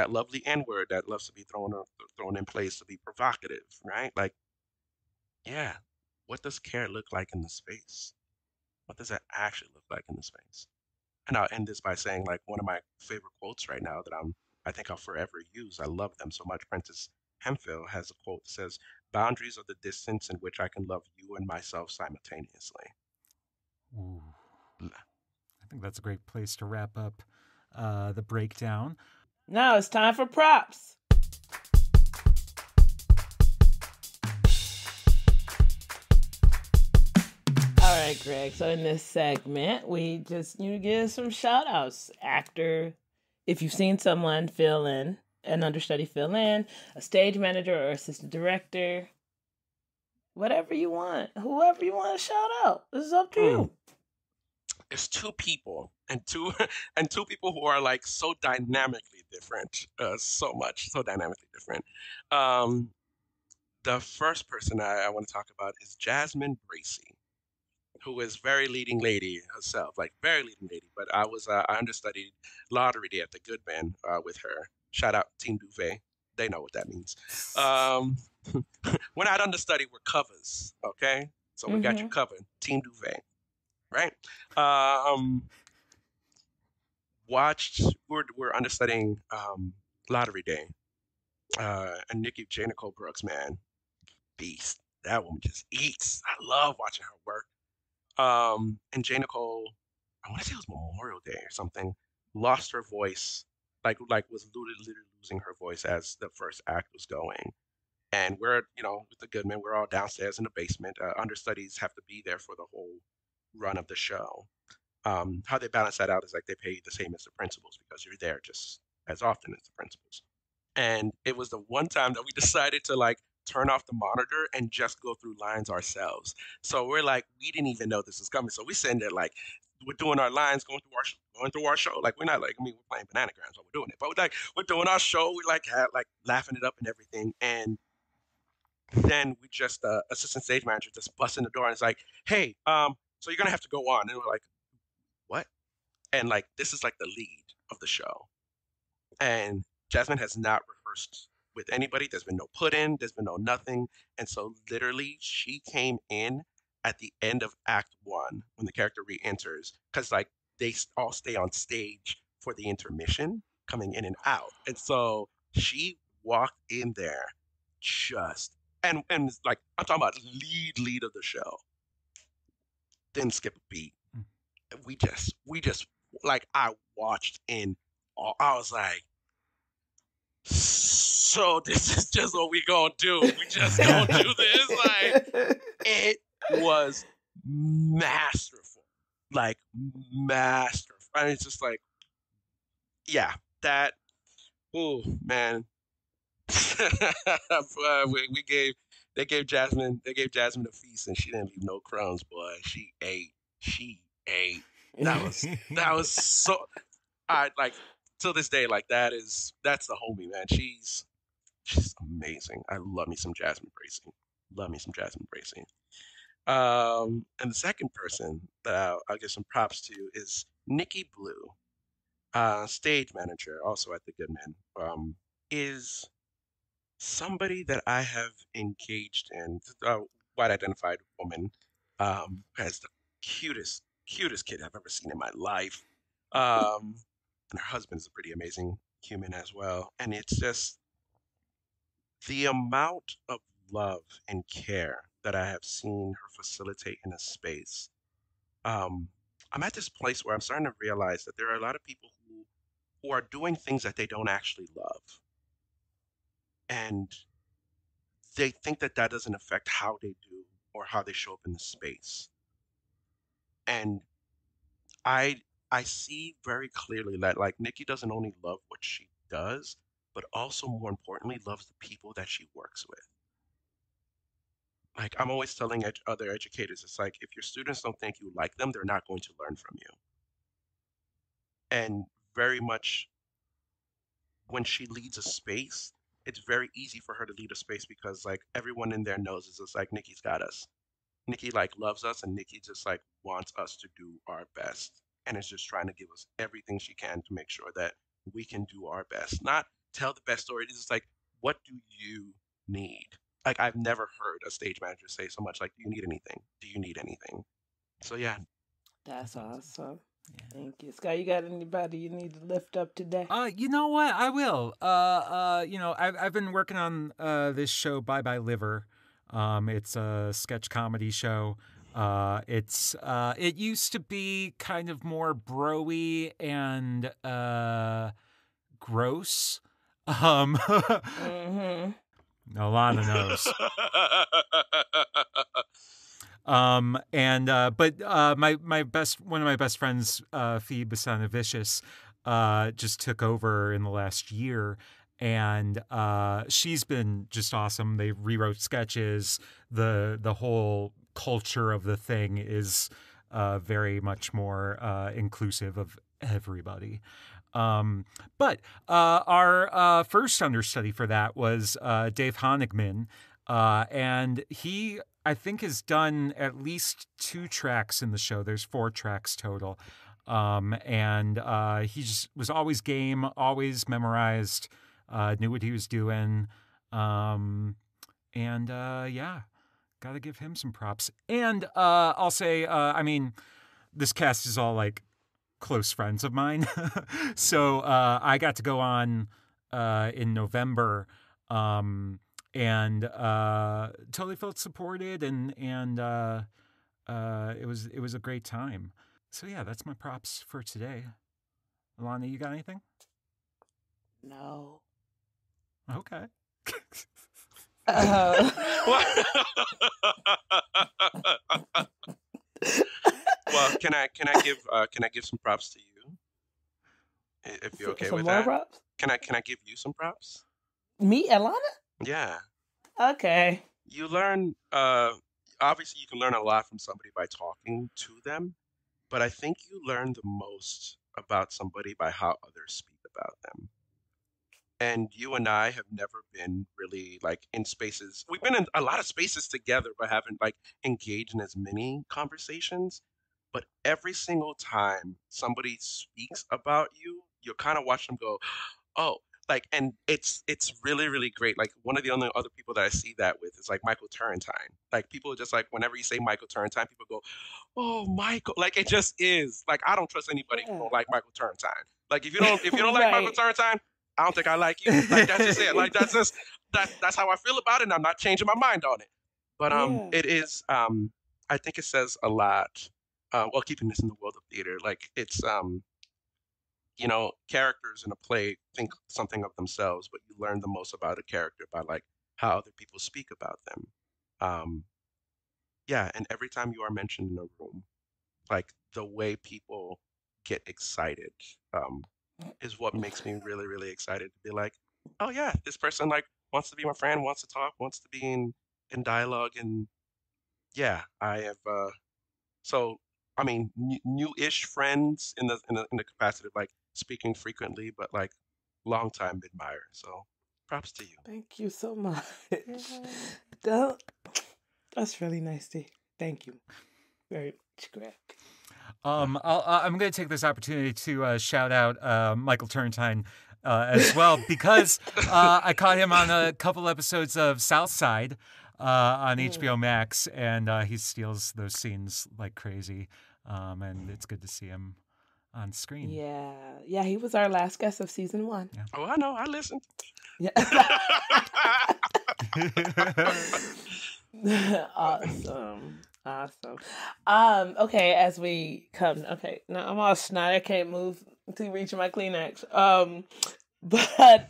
[SPEAKER 3] lovely N word that loves to be thrown in place to be provocative, right? Like, yeah, what does care look like in the space? What does that actually look like in the space? And I'll end this by saying like one of my favorite quotes right now that I think I'll forever use. I love them so much. Prentice Hemphill has a quote that says, boundaries of the distance in which I can love you and myself simultaneously.
[SPEAKER 1] Ooh. I think that's a great place to wrap up the breakdown.
[SPEAKER 2] Now it's time for props. All right, Greg. So in this segment, we just give some shout outs. Actor, if you've seen someone, fill in. An understudy, fill in. A stage manager or assistant director. Whatever you want. Whoever you want to shout out. This is up to you.
[SPEAKER 3] It's two people and two people who are like so dynamically different. So dynamically different. The first person I want to talk about is Jasmine Bracey, who is very leading lady herself, like very leading lady. But I understudied Lottery Day at the Goodman with her. Shout out Team Duvet. They know what that means. We're not understudy, we're covers, okay? So we got you covered. Team Duvet, right? We're understudying Lottery Day. And Nikki J. Nicole Brooks, man, beast. That woman just eats. I love watching her work. And J. Nicole, I want to say it was Memorial Day or something, lost her voice, like was literally losing her voice as the first act was going. And we're, with the Goodman, we're all downstairs in the basement. Understudies have to be there for the whole run of the show. How they balance that out is like they pay you the same as the principals because you're there just as often as the principals. And it was the one time that we decided to like turn off the monitor and just go through lines ourselves. So we're like, we didn't even know this was coming. So we sitting there like, we're doing our lines, going through our show. Like we're not like, we're playing Bananagrams while we're doing it, but we're doing our show. We like laughing it up and everything. And then we just assistant stage manager just busts in the door and it's like, hey, so you're gonna have to go on. And we're like, what? And like this is like the lead of the show. And Jasmine has not rehearsed with anybody. There's been no put in, there's been no nothing. And so literally she came in at the end of Act 1 when the character re-enters, because like they all stay on stage for the intermission, coming in and out. And so she walked in there and like I'm talking about lead of the show. Didn't skip a beat. We just like I watched in awe. I was like, so this is just what we gonna do. We just gonna do this. Like it was masterful. Like masterful. And it's just like, yeah, that man. They gave Jasmine a feast and she didn't leave no crumbs, boy. She ate. That was so I like till this day, like that's the homie, man. She's amazing. I love me some Jasmine Bracey. And the second person that I'll give some props to is Nikki Blue, stage manager, also at the Goodman, is somebody that I have engaged in. White identified woman, has the cutest kid I've ever seen in my life. And her husband is a pretty amazing human as well. And it's just the amount of love and care that I have seen her facilitate in a space. I'm at this place where I'm starting to realize that there are a lot of people who are doing things that they don't actually love. And they think that doesn't affect how they do or how they show up in the space. And I see very clearly that like Nikki doesn't only love what she does, but also more importantly, loves the people that she works with. Like I'm always telling other educators, it's like if your students don't think you like them, they're not going to learn from you. And very much when she leads a space, it's very easy for her to lead a space because like everyone in there knows it's just like Nikki's got us. Nikki like loves us and Nikki just like wants us to do our best and is just trying to give us everything she can to make sure that we can do our best. Not tell the best story. It's just like, what do you need? Like I've never heard a stage manager say so much like, do you need anything? Do you need anything? So yeah.
[SPEAKER 2] That's awesome. Yeah. Thank you. Scott, you got anybody you need to lift up today?
[SPEAKER 1] You know what? I will. I've been working on this show, Bye Bye Liver, It's a sketch comedy show. It used to be kind of more bro-y and gross.
[SPEAKER 2] Mm-hmm.
[SPEAKER 1] Alana knows. One of my best friends, Phoebe Basanavicius, just took over in the last year, and she's been just awesome. They rewrote sketches. The whole culture of the thing is very much more inclusive of everybody. But our first understudy for that was Dave Honigman, and he, I think, has done at least 2 tracks in the show. There's 4 tracks total. And he just was always game, always memorized, knew what he was doing. Yeah, got to give him some props. And I'll say, I mean, this cast is all like close friends of mine. So I got to go on in November. And totally felt supported, and it was a great time. So yeah, that's my props for today. Alana, you got anything?
[SPEAKER 2] No.
[SPEAKER 1] Okay.
[SPEAKER 3] Well, can I give some props to you? If you're okay
[SPEAKER 2] Some
[SPEAKER 3] with
[SPEAKER 2] more
[SPEAKER 3] that.
[SPEAKER 2] props?
[SPEAKER 3] Can I give you some props?
[SPEAKER 2] Me, Elana?
[SPEAKER 3] Yeah.
[SPEAKER 2] Okay.
[SPEAKER 3] You learn obviously you can learn a lot from somebody by talking to them, but I think you learn the most about somebody by how others speak about them. And you and I have never been really like in spaces. We've been in a lot of spaces together, but haven't like engaged in as many conversations. But every single time somebody speaks about you, you'll kind of watch them go, oh, like, and it's really, really great. Like one of the only other people that I see that with is like Michael Turrentine. Like people are just like, whenever you say Michael Turrentine, people go, oh, Michael. Like it just is. Like I don't trust anybody who
[SPEAKER 2] Yeah.
[SPEAKER 3] don't like Michael Turrentine. Like if you don't like Michael
[SPEAKER 2] Right.
[SPEAKER 3] Turrentine, I don't think I like you. Like that's just it. Like that's how I feel about it, and I'm not changing my mind on it. But
[SPEAKER 2] Yeah.
[SPEAKER 3] it is I think it says a lot. Well, keeping this in the world of theater, like it's you know, characters in a play think something of themselves, but you learn the most about a character by like how other people speak about them. Um, yeah, and every time you are mentioned in a room, like the way people get excited, is what makes me really, really excited to be like, oh yeah, this person like wants to be my friend, wants to talk, wants to be in dialogue, and yeah, I have so I mean new-ish friends in the capacity of like speaking frequently, but like long time admirer. So props to you.
[SPEAKER 2] Thank you so much. That- That's really nice to hear. Thank you very much, Greg.
[SPEAKER 1] I'm going to take this opportunity to shout out Michael Turrentine as well, because I caught him on a couple episodes of South Side on HBO Max, and he steals those scenes like crazy, and it's good to see him on screen.
[SPEAKER 2] Yeah, he was our last guest of season 1.
[SPEAKER 1] Yeah.
[SPEAKER 3] Oh, I know. I listened.
[SPEAKER 2] Yeah. Awesome. Okay, as we come, okay, now I'm all snot. I can't move to reach my Kleenex. But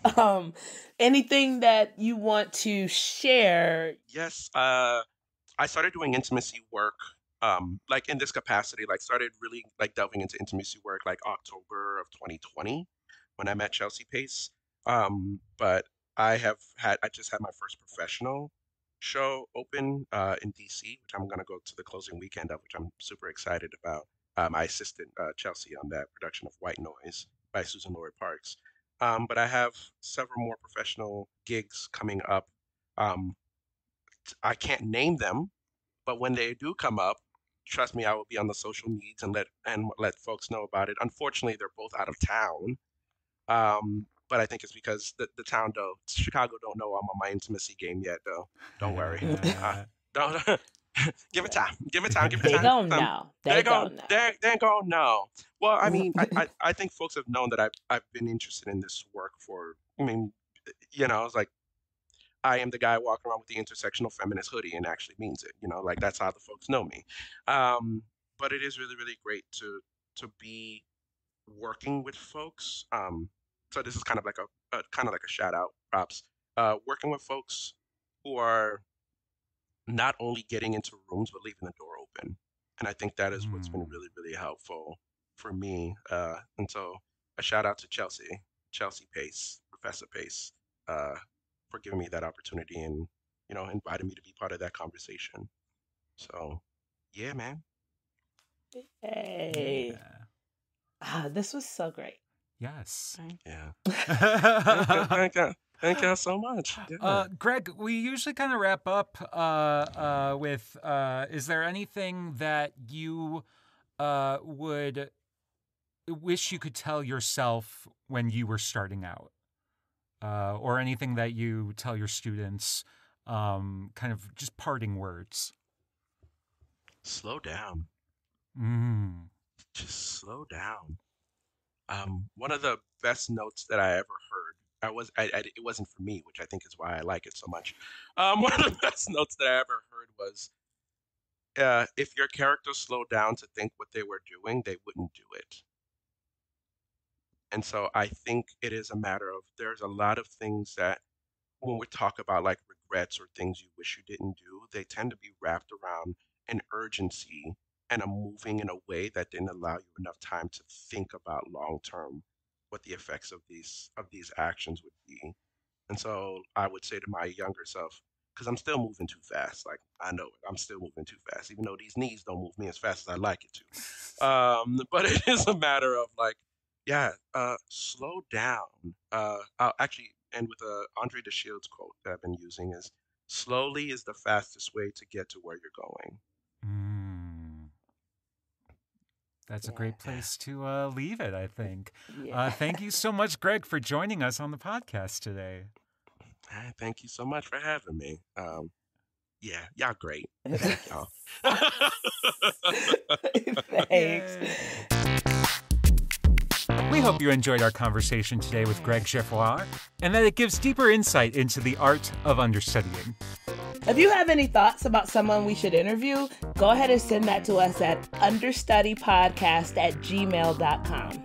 [SPEAKER 2] anything that you want to share?
[SPEAKER 3] Yes. I started doing intimacy work, like in this capacity, like started really like delving into intimacy work like October of 2020 when I met Chelsea Pace. But I just had my first professional show open in DC, which I'm gonna go to the closing weekend of, which I'm super excited about. I assisted Chelsea on that production of White Noise by Susan Lori Parks. But I have several more professional gigs coming up. Um, I can't name them, but when they do come up, trust me, I will be on the social medias and let folks know about it. Unfortunately, they're both out of town. But I think it's because the town though, Chicago don't know I'm on my intimacy game yet though. Don't worry. Don't give it time. Give it time. Give it
[SPEAKER 2] They
[SPEAKER 3] time.
[SPEAKER 2] gonna know. They gonna know.
[SPEAKER 3] They're gonna know. Well, I mean, I think folks have known that I've been interested in this work for. I mean, you know, it's like I am the guy walking around with the intersectional feminist hoodie and actually means it. Like that's how the folks know me. But it is really, really great to be working with folks. So this is kind of like a shout out, props. Working with folks who are not only getting into rooms but leaving the door open, and I think that is what's been really, really helpful for me. And so a shout out to Chelsea Pace, Professor Pace, for giving me that opportunity and inviting me to be part of that conversation. So yeah, man.
[SPEAKER 2] Hey. Yeah. This was so great.
[SPEAKER 1] Yes.
[SPEAKER 3] Yeah. Thank y'all so much. Yeah.
[SPEAKER 1] Greg, we usually kind of wrap up with, is there anything that you would wish you could tell yourself when you were starting out? Or anything that you tell your students, kind of just parting words?
[SPEAKER 3] Slow down. Just slow down. One of the best notes that I ever heard, it wasn't for me, which I think is why I like it so much. One of the best notes that I ever heard was, if your character slowed down to think what they were doing, they wouldn't do it. And so I think it is a matter of, there's a lot of things that when we talk about like regrets or things you wish you didn't do, they tend to be wrapped around an urgency and a moving in a way that didn't allow you enough time to think about long term what the effects of these actions would be. And so I would say to my younger self, because I'm still moving too fast. Like, I know it, I'm still moving too fast, even though these knees don't move me as fast as I like it to. But it is a matter of like, yeah, slow down. I'll actually end with a Andre de Shields quote that I've been using is, slowly is the fastest way to get to where you're going.
[SPEAKER 1] That's a great place to leave it, I think. Yeah. Thank you so much, Greg, for joining us on the podcast today.
[SPEAKER 3] Thank you so much for having me. Yeah, y'all great. Thank y'all.
[SPEAKER 2] Thanks.
[SPEAKER 1] We hope you enjoyed our conversation today with Greg Geffrard and that it gives deeper insight into the art of understudying.
[SPEAKER 2] If you have any thoughts about someone we should interview, go ahead and send that to us at understudypodcast@gmail.com.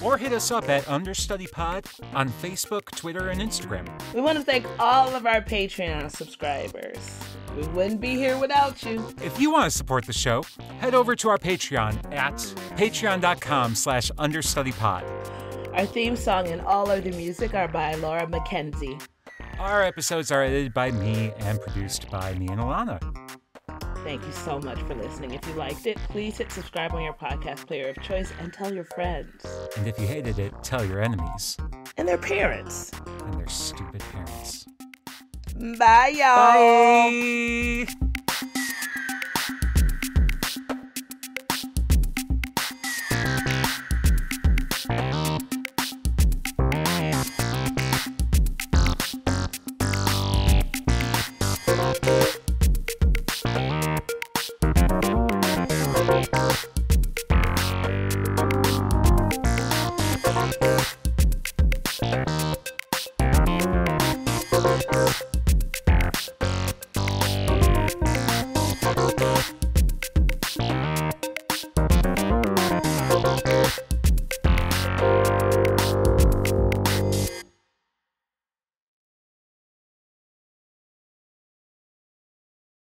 [SPEAKER 1] Or hit us up at understudypod on Facebook, Twitter, and Instagram.
[SPEAKER 2] We want to thank all of our Patreon subscribers. We wouldn't be here without you.
[SPEAKER 1] If you want to support the show, head over to our Patreon at patreon.com/understudypod.
[SPEAKER 2] Our theme song and all other music are by Laura McKenzie.
[SPEAKER 1] Our episodes are edited by me and produced by me and Elana.
[SPEAKER 2] Thank you so much for listening. If you liked it, please hit subscribe on your podcast player of choice and tell your friends.
[SPEAKER 1] And if you hated it, tell your enemies.
[SPEAKER 2] And their parents.
[SPEAKER 1] And their stupid parents.
[SPEAKER 2] Bye, y'all.
[SPEAKER 1] Bye.
[SPEAKER 4] Bye.